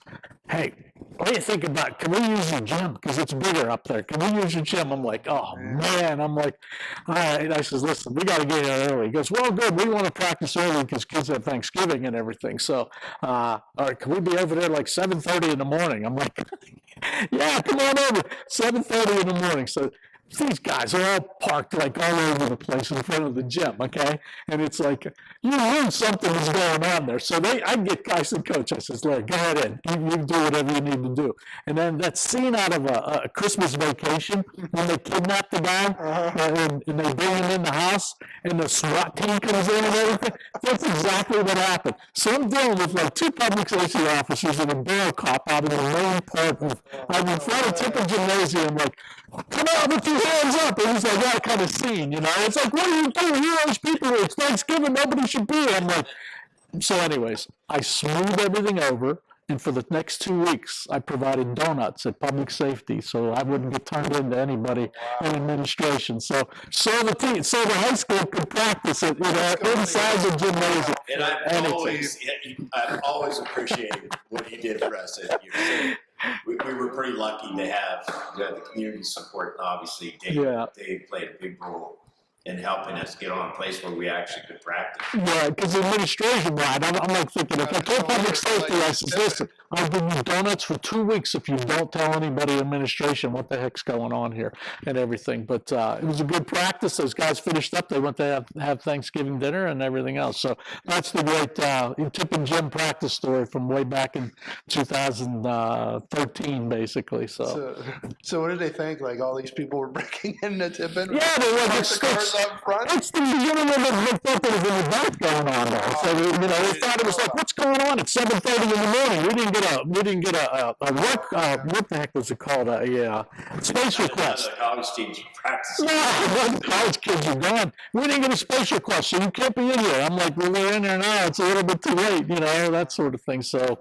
hey, what do you think about, can we use your gym? Because it's bigger up there. Can we use your gym? I'm like, oh, man. I'm like, all right. I says, listen, we got to get here early. He goes, well, good. We want to practice early because kids have Thanksgiving and everything. So, all right, can we be over there 7:30 in the morning? I'm like, yeah, come on over. 7:30 in the morning. So these guys are all parked all over the place in front of the gym, okay? And it's like, you knew something was going on there. So I said, Coach, I says, Larry, go ahead in. You do whatever you need to do. And then that scene out of a Christmas Vacation, when they kidnap the guy and they bring him in the house and the SWAT team comes in and everything, that's exactly what happened. So I'm dealing with 2 public safety officers and a borough cop out in the main part of, I'm in front of Tipper Gymnasium, come on with your hands up. It was that kind of scene, It's like, what are you doing? You those people, it's Thanksgiving, nobody should be. I'm like, so anyways, I smoothed everything over, and for the next 2 weeks, I provided donuts at public safety so I wouldn't get turned into anybody in administration. So the high school could practice it, inside the gymnasium. And I've always appreciated what you did for us at UC. We were pretty lucky to have the community support, and obviously Dave played a big role in helping us get on a place where we actually could practice. Yeah, because administration, right? I'm thinking, if I told public safety, I said, listen, I'll give you donuts for 2 weeks if you don't tell anybody in administration what the heck's going on here and everything. But it was a good practice. Those guys finished up. They went to have Thanksgiving dinner and everything else. So that's the great Tip and Jim practice story from way back in 2013, basically. So what did they think? All these people were breaking into Tippin? Yeah, they were. It's the beginning of they thought there was an event going on there. So they thought it was what's going on at 7:30 in the morning? We didn't get a work. What the heck was it called? A space request. The college teams practicing. No, the college kids are gone. We didn't get a space request, so you can't be in here. I'm like, well, we're in there now. It's a little bit too late, that sort of thing. So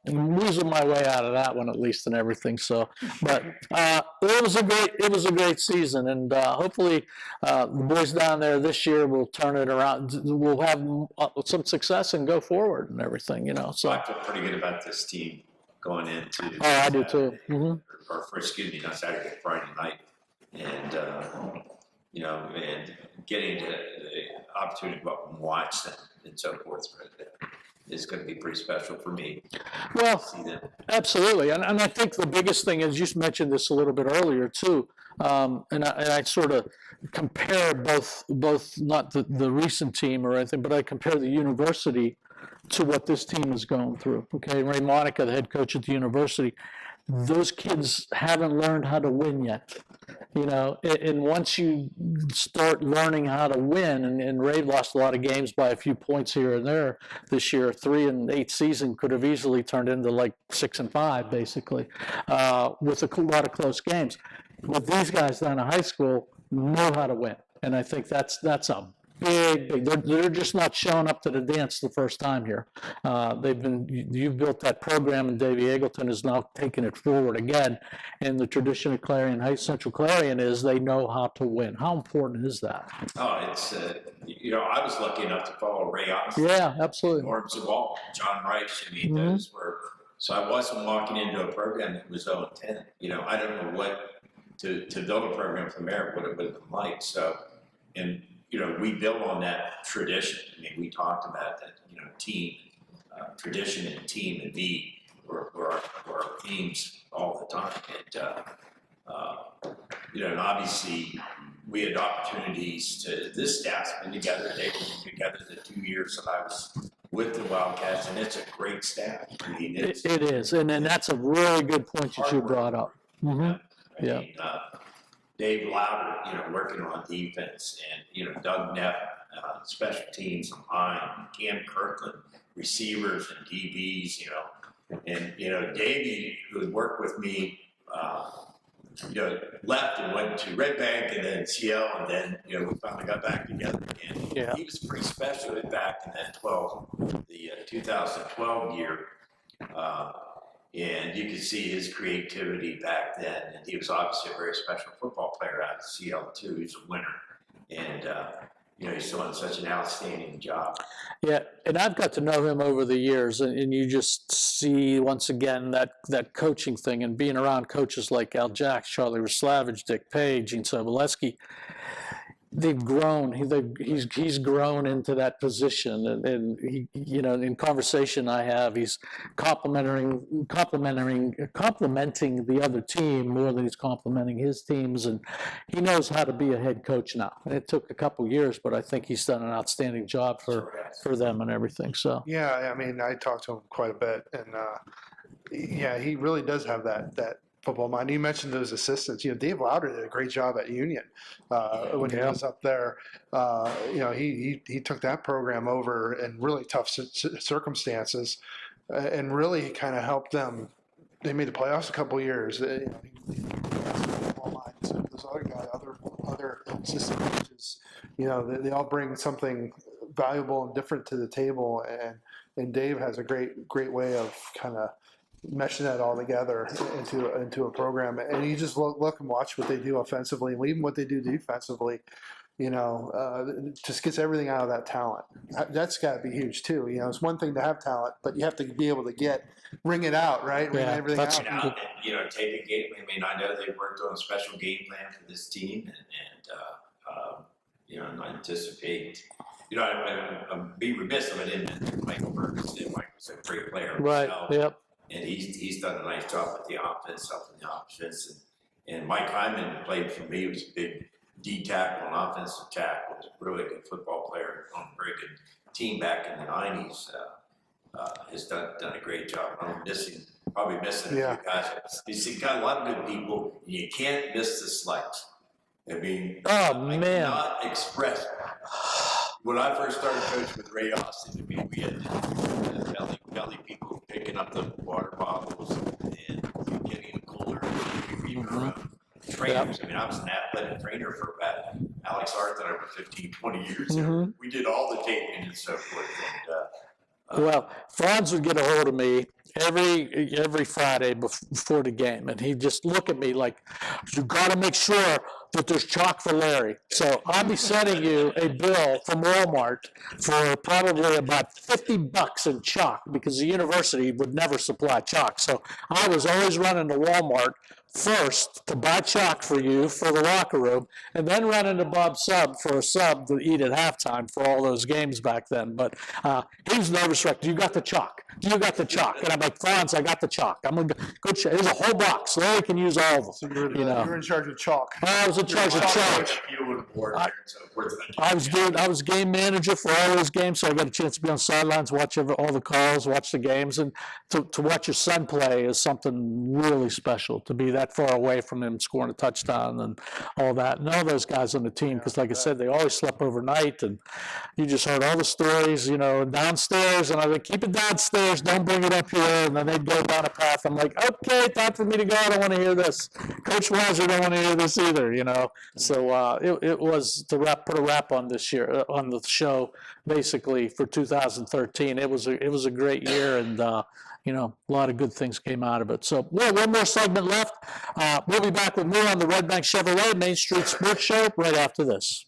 I'm losing my way out of that one at least and everything. So, but it was a great season, and hopefully the boys down there this year will turn it around. We'll have some success and go forward and everything. So I feel pretty good about this team going into. Oh, I do too. Or excuse me, not Saturday, Friday night, and and getting the opportunity to go up and watch them and so forth is going to be pretty special for me. Well, see them. absolutely, and I think the biggest thing is, you mentioned this a little bit earlier too, and I sort of compare both not the recent team or anything, but I compare the university to what this team is going through. Okay, Ray Monica, the head coach at the university, those kids haven't learned how to win yet. And once you start learning how to win, and Ray lost a lot of games by a few points here and there this year. 3-8 season could have easily turned into like 6-5, basically, with a lot of close games. But these guys down in high school know how to win, and I think that's a big. They're just not showing up to the dance the first time here. You've built that program, and Davey Eagleton is now taking it forward again. And the tradition of Clarion, Central Clarion, is they know how to win. How important is that? Oh, it's I was lucky enough to follow Ray Austin. Yeah, absolutely. Norm Zawal, John Reich. I mean, those were. So I wasn't walking into a program that was 0-10. I don't know what to build a program from there, what it would have been like. So, and we built on that tradition. I mean, we talked about that, team, tradition and team and be were our themes all the time. And obviously we had opportunities this staff's been together. They've been together the 2 years that I was with the Wildcats, and it's a great staff. I mean, it is. And that's a really good point that you brought up. Yeah. Dave Lauder, working on defense, and Doug Neff, special teams, mine, Cam Kirkland, receivers and DBs, and Davey, who had worked with me, left and went to Redbank and then CL, and then we finally got back together again. Yeah. He was pretty special back in that 2012 year. And you could see his creativity back then. And he was obviously a very special football player out of CL too. He's a winner. And, he's doing such an outstanding job. Yeah, and I've got to know him over the years, and you just see, once again, that coaching thing and being around coaches like Al Jacks, Charlie Raslavage, Dick Page, Gene Sobolewski. They've grown. He's grown into that position, and he, in conversation I have, he's complimenting the other team more than he's complimenting his teams, and he knows how to be a head coach now. And it took a couple years, but I think he's done an outstanding job for them and everything. So Yeah, I mean, I talked to him quite a bit, and he really does have that football mind. You mentioned those assistants. Dave Lauder did a great job at Union when he was up there. He took that program over in really tough circumstances, and really kind of helped them. They made the playoffs a couple of years. Those other guys, other assistant coaches, they all bring something valuable and different to the table, and Dave has a great way of kind of meshing that all together into a program. And you just look and watch what they do offensively, and even what they do defensively. Just gets everything out of that talent. That's got to be huge too. It's one thing to have talent, but you have to be able to bring it out, right? Bring everything out. And, take a game. I mean, I know they worked on a special game plan for this team, and I anticipate. I'd be remiss if I didn't mention Michael Ferguson. Michael's a great player himself. Yep. And he's done a nice job with the offense, helping the offense. And Mike Hyman played for me. He was a big D tackle and offensive tackle. Was a really good football player on a very good team back in the 90s. Has done a great job. I'm probably missing a few guys. He's got a lot of good people. And you can't miss the slights. I mean, I cannot express. When I first started coaching with Ray Austin, we had belly people picking up the water bottles and getting a cooler. We were trainers. I mean, I was an athletic trainer for about Alex Arthur over 15, 20 years. We did all the taping and so forth. Well, Franz would get a hold of me, every Friday before the game, and he'd just look at me like, "You got to make sure that there's chalk for Larry." So I'll be sending you a bill from Walmart for probably about $50 in chalk because the university would never supply chalk. So I was always running to Walmart first to buy chalk for you for the locker room, and then running to Bob's Sub for a sub to eat at halftime for all those games back then. But he was nervous wreck. You got the chalk? You got the chalk? And I'm like, Franz, I got the chalk. I'm gonna go check. There's a whole box. Larry can use all of them. So you're in charge of chalk. I was in charge of chalk. You would board there and so forth. I was game manager for all those games, so I got a chance to be on sidelines, watch all the calls, watch the games, and to watch your son play is something really special. To be that far away from him scoring a touchdown and all that, and all those guys on the team, because like I said, they always slept overnight, and you just heard all the stories, downstairs, and I would keep it downstairs, don't bring it up here, and then they'd go down a path. I'm like, okay, time for me to go. I don't want to hear this. Coach Weiser don't want to hear this either, So it was to put a wrap on this year on the show, basically for 2013. It was a great year, and a lot of good things came out of it. So one more segment left. We'll be back with more on the Redbank Chevrolet Main Street Sports Show right after this.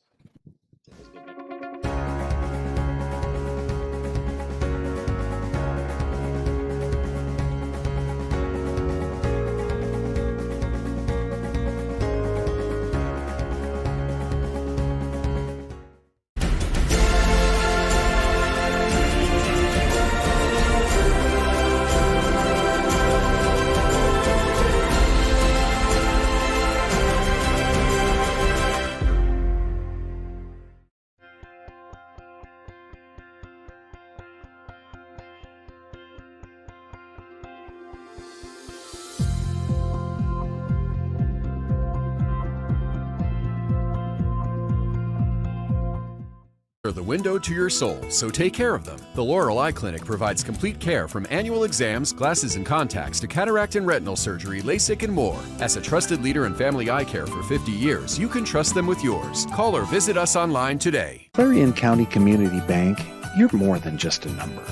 Are the window to your soul, so take care of them. The Laurel Eye Clinic provides complete care from annual exams, glasses and contacts to cataract and retinal surgery, LASIK, and more. As a trusted leader in family eye care for 50 years, you can trust them with yours. Call or visit us online today. Clarion County Community Bank, you're more than just a number.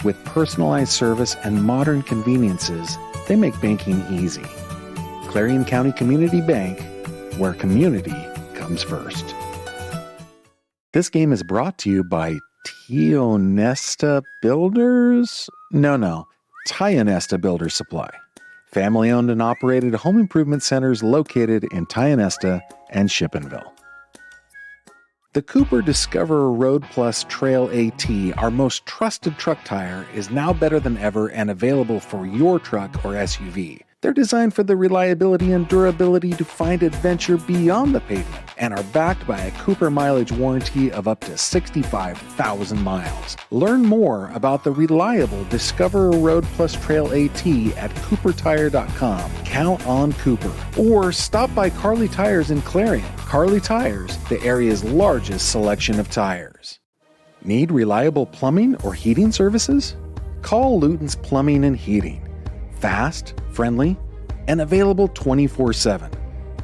With personalized service and modern conveniences, they make banking easy. Clarion County Community Bank, where community comes first. This game is brought to you by Tionesta Builders? No, Tionesta Builders Supply. Family-owned and operated home improvement centers located in Tionesta and Shippenville. The Cooper Discoverer Road Plus Trail AT, our most trusted truck tire, is now better than ever and available for your truck or SUV. They're designed for the reliability and durability to find adventure beyond the pavement and are backed by a Cooper mileage warranty of up to 65,000 miles. Learn more about the reliable Discoverer Road Plus Trail AT at CooperTire.com. Count on Cooper. Or stop by Carly Tires in Clarion. Carly Tires, the area's largest selection of tires. Need reliable plumbing or heating services? Call Luton's Plumbing and Heating. Fast, friendly, and available 24/7.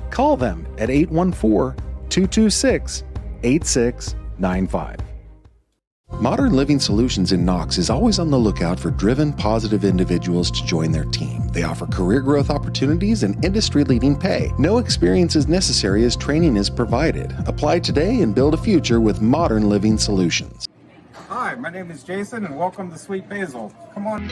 Call them at 814-226-8695. Modern Living Solutions in Knox is always on the lookout for driven, positive individuals to join their team. They offer career growth opportunities and industry-leading pay. No experience is necessary as training is provided. Apply today and build a future with Modern Living Solutions. Hi, my name is Jason, and welcome to Sweet Basil. Come on.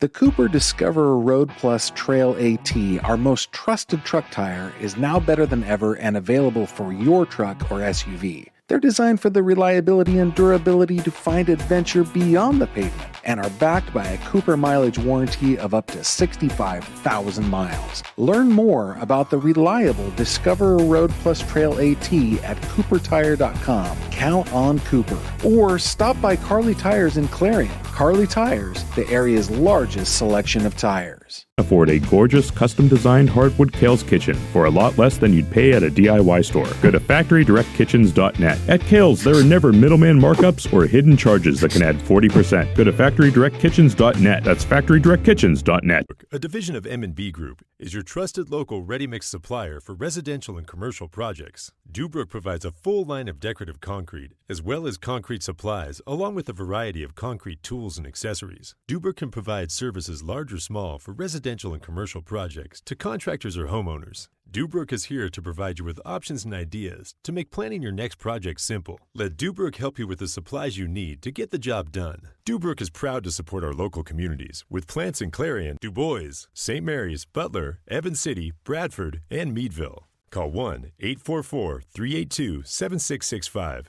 The Cooper Discoverer Road Plus Trail AT, our most trusted truck tire, is now better than ever and available for your truck or SUV. They're designed for the reliability and durability to find adventure beyond the pavement and are backed by a Cooper mileage warranty of up to 65,000 miles. Learn more about the reliable Discoverer Road Plus Trail AT at CooperTire.com. Count on Cooper. Or stop by Carly Tires in Clarion. Carly Tires, the area's largest selection of tires. Afford a gorgeous, custom-designed hardwood Kale's kitchen for a lot less than you'd pay at a DIY store. Go to FactoryDirectKitchens.net. At Kale's, there are never middleman markups or hidden charges that can add 40%. Go to FactoryDirectKitchens.net. That's FactoryDirectKitchens.net. A division of M&B Group is your trusted local ready-mix supplier for residential and commercial projects. Dubrook provides a full line of decorative concrete, as well as concrete supplies, along with a variety of concrete tools and accessories. Dubrook can provide services large or small for residential and commercial projects to contractors or homeowners. Dubrook is here to provide you with options and ideas to make planning your next project simple. Let Dubrook help you with the supplies you need to get the job done. Dubrook is proud to support our local communities with plants in Clarion, Du Bois, St. Mary's, Butler, Evans City, Bradford, and Meadville. Call 1-844-382-7665.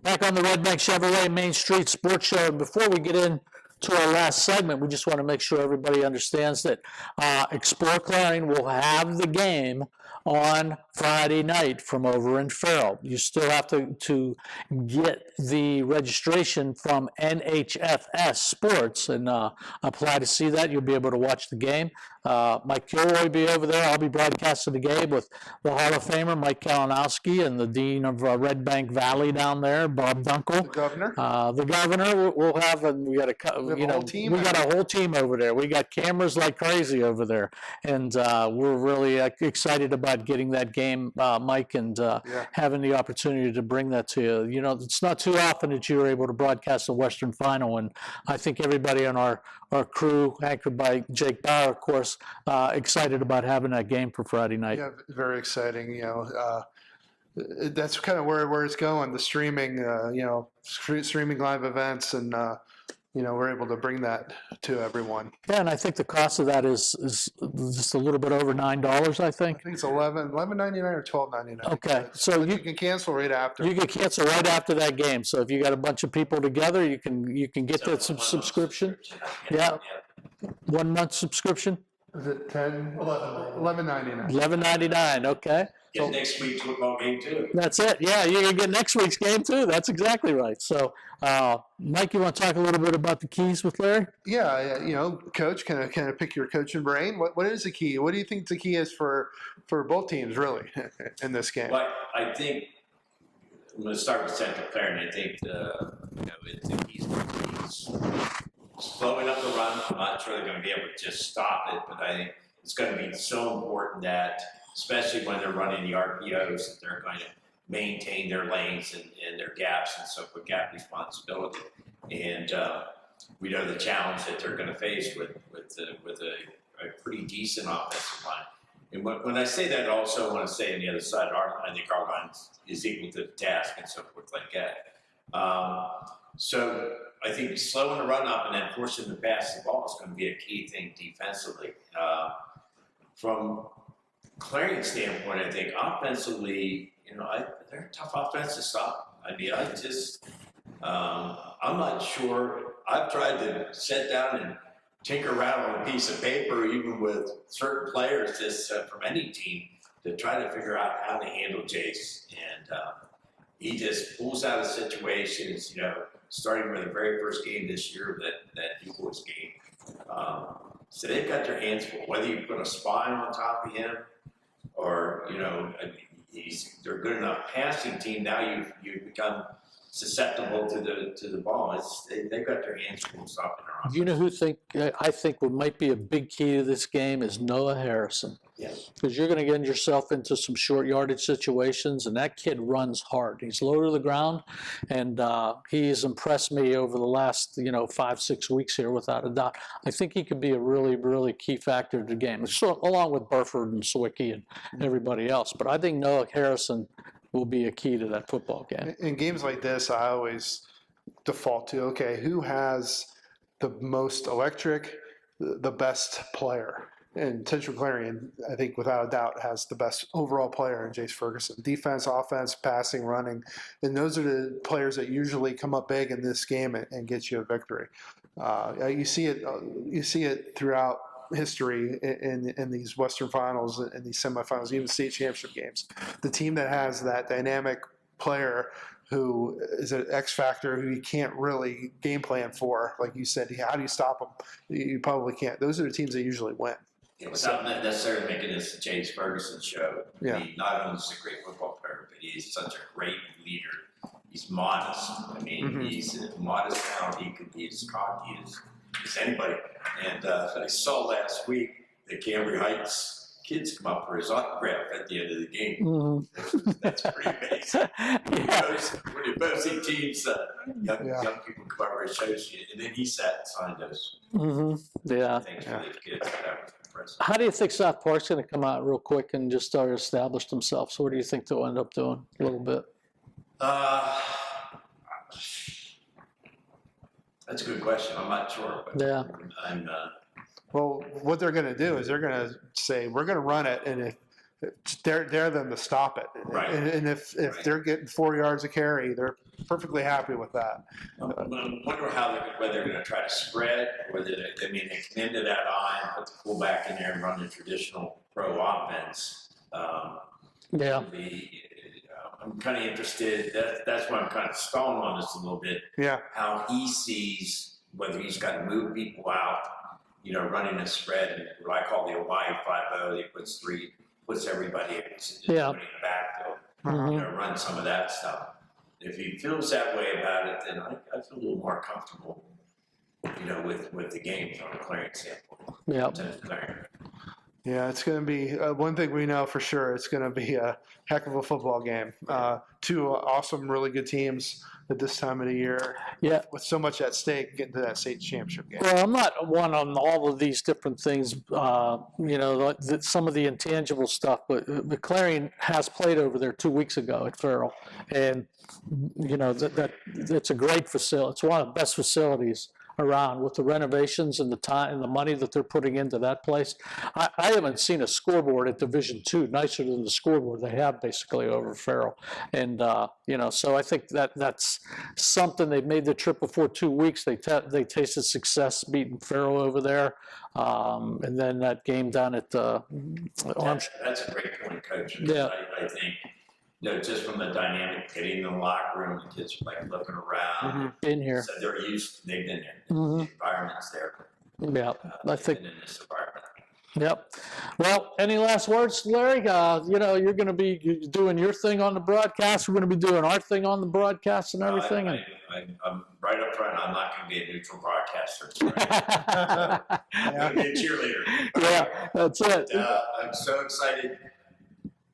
Back on the Redbank Chevrolet Main Street Sports Show. Before we get into our last segment, we just want to make sure everybody understands that Explore Clarion will have the game on Friday night from over in Farrell. You still have to get the registration from NHFS Sports and apply to see that. You'll be able to watch the game. Mike Kilroy will be over there. I'll be broadcasting the game with the Hall of Famer Mike Kalinowski and the Dean of Redbank Valley down there, Bob Dunkel. The governor. The governor. We'll have, and we got a whole team we got a whole team over there. We got cameras like crazy over there, and we're really excited about getting that game, Mike, and having the opportunity to bring that to you. You know, it's not too often that you're able to broadcast the Western Final, and I think everybody on our crew, anchored by Jake Bauer, of course, excited about having that game for Friday night. Yeah, very exciting. You know, that's kind of where it's going. The streaming, streaming live events, and we're able to bring that to everyone. Yeah, and I think the cost of that is just a little bit over $9. I think. I think it's $11.99 or $12.99. Okay, so you can cancel right after. You can cancel right after that game. So if you got a bunch of people together, you can get that subscription. Yeah, 1 month subscription. Is it $11.99? $11.99. Okay. Get next week's football game too. That's it. Yeah, you can get next week's game too. That's exactly right. So, Mike, you want to talk a little bit about the keys with Larry? Yeah, Coach, can I pick your coaching brain? What is the key? What do you think the key is for both teams really in this game? Well, I think I'm going to start with Central Clarion. I think the keys slowing up the run. I'm not sure they're going to be able to just stop it, but I think it's going to be so important that, especially when they're running the RPOs, that they're going to maintain their lanes and their gaps and so forth, gap responsibility. And we know the challenge that they're going to face with a pretty decent offensive line. And when I say that, also I want to say on the other side, I think our line is equal to the task and so forth like that. So I think slowing the run up and then forcing to pass the ball is going to be a key thing defensively. From Clarion standpoint, I think offensively, they're a tough offense to stop. I mean, I'm not sure. I've tried to sit down and tinker around on a piece of paper, even with certain players, from any team, to try to figure out how to handle Jace. And he just pulls out of situations, starting with the very first game this year, that Eagles game. So they've got their hands full. Whether you put a spine on top of him, or they're a good enough passing team. Now you've become susceptible to the ball. They've got their hands full stopping their offense. You know who I think what might be a big key to this game is Noah Harrison. Yeah. Because you're going to get yourself into some short yardage situations, and that kid runs hard. He's low to the ground, and he has impressed me over the last 5-6 weeks here, without a doubt. I think he could be a really, really key factor to the game, so, along with Burford and Sawicki and everybody else. But I think Noah Harrison will be a key to that football game. In games like this, I always default to, okay, who has the most electric, the best player? And Central Clarion, I think without a doubt, has the best overall player in Jace Ferguson. Defense, offense, passing, running. And those are the players that usually come up big in this game and get you a victory. You see it throughout history in these Western finals, in these semifinals, even state championship games. The team that has that dynamic player who is an X factor who you can't really game plan for, like you said, how do you stop them? You probably can't. Those are the teams that usually win. Yeah, without necessarily making this the James Ferguson show. Yeah. I mean, not only is he a great football player, but he's such a great leader. He's modest. I mean, he's a modest now. He could be as cocky as anybody. And I saw last week the Cambry Heights kids come up for his autograph at the end of the game. That's pretty amazing. When the opposing teams, young people come over and shows you, and then he sat and signed those. Yeah. Things for the kids. That was impressive. How do you think South Park's going to come out real quick and just start to establish themselves? So what do you think they'll end up doing a little bit? That's a good question. I'm not sure. But Yeah. I'm well, what they're going to do is they're going to say, we're going to run it, and if dare them to stop it. Right. And if they're getting 4 yards a carry, they're perfectly happy with that. I wonder whether they're going to try to spread, or whether they come into that eye and put the fullback in there and run the traditional pro offense. I'm kind of interested. That's why I'm kind of stalling on this a little bit. Yeah. How he sees whether he's got to move people out, running a spread, and what I call the Hawaii 5-0. He puts everybody in the backfield. Run some of that stuff. If he feels that way about it, then I feel a little more comfortable, with the game from a Clarion standpoint. Yeah. Yeah, it's going to be one thing we know for sure. It's going to be a heck of a football game. Two awesome, really good teams at this time of the year. Yeah. With so much at stake, getting to that state championship game. Well, I'm not one on all of these different things, some of the intangible stuff, but Clarion has played over there 2 weeks ago at Farrell. And, that's a great facility. It's one of the best facilities around with the renovations and the time and the money that they're putting into that place. I haven't seen a scoreboard at Division II nicer than the scoreboard they have basically over Farrell. And, so I think that's something. They've made the trip before 2 weeks. They tasted success beating Farrell over there. And then that game down at Arms. That's a great point, Coach. Yeah. I think, just from the dynamic, getting in the locker room, the kids are like looking around. In here. So they've been there. The environment's there. Yeah, I think. In this environment. Yep. Well, any last words, Larry? You're going to be doing your thing on the broadcast. We're going to be doing our thing on the broadcast and everything. I'm right up front. I'm not going to be a neutral broadcaster. I'm going to be a cheerleader. Yeah, that's it. I'm so excited.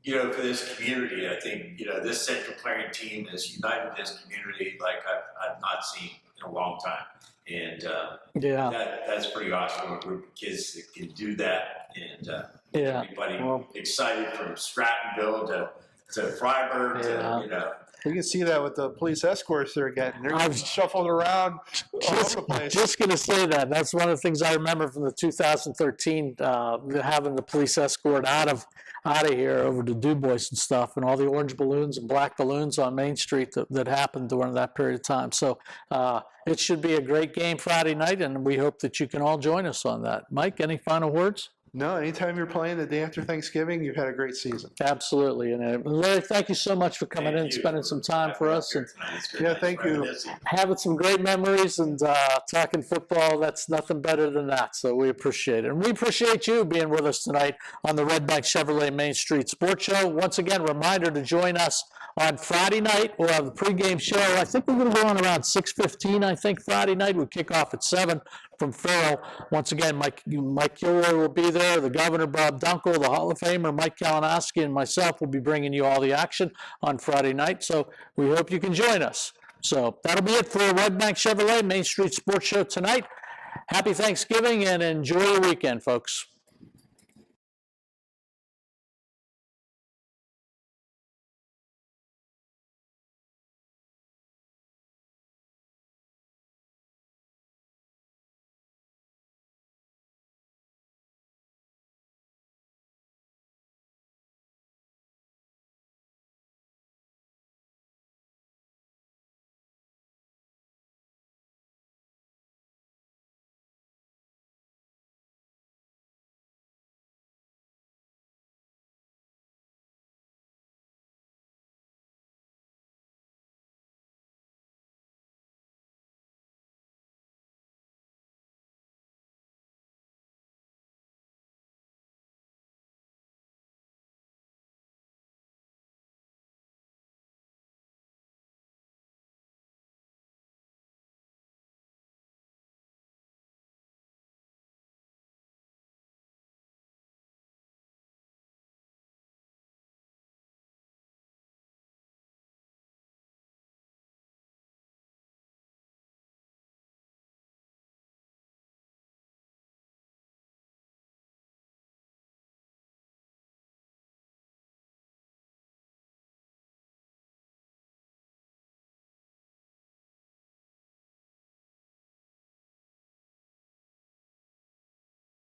For this community. I think, this Central Clarion team has united this community like I've not seen in a long time. And that's pretty awesome. A group of kids that can do that. And everybody excited from Strattonville to Freiburg to, You can see that with the police escorts they're getting. They're getting shuffled around all over the place. Just going to say that. That's one of the things I remember from the 2013, having the police escort out of here over to Du Bois and stuff, and all the orange balloons and black balloons on Main Street that happened during that period of time. So it should be a great game Friday night, and we hope that you can all join us on that. Mike, any final words? No, anytime you're playing the day after Thanksgiving, you've had a great season. Absolutely. And Larry, thank you so much for coming in and spending some time for us. And thank you. Having some great memories and talking football, that's nothing better than that. So we appreciate it. And we appreciate you being with us tonight on the Redbank Chevrolet Main Street Sports Show. Once again, reminder to join us on Friday night. We'll have the pregame show. I think we're going to go on around 6:15, I think, Friday night. We kick off at 7 from Farrell. Once again, Mike Kilroy will be there, the Governor, Bob Dunkel, the Hall of Famer, Mike Kalinowski, and myself will be bringing you all the action on Friday night. So we hope you can join us. So that'll be it for Redbank Chevrolet Main Street Sports Show tonight. Happy Thanksgiving and enjoy your weekend, folks.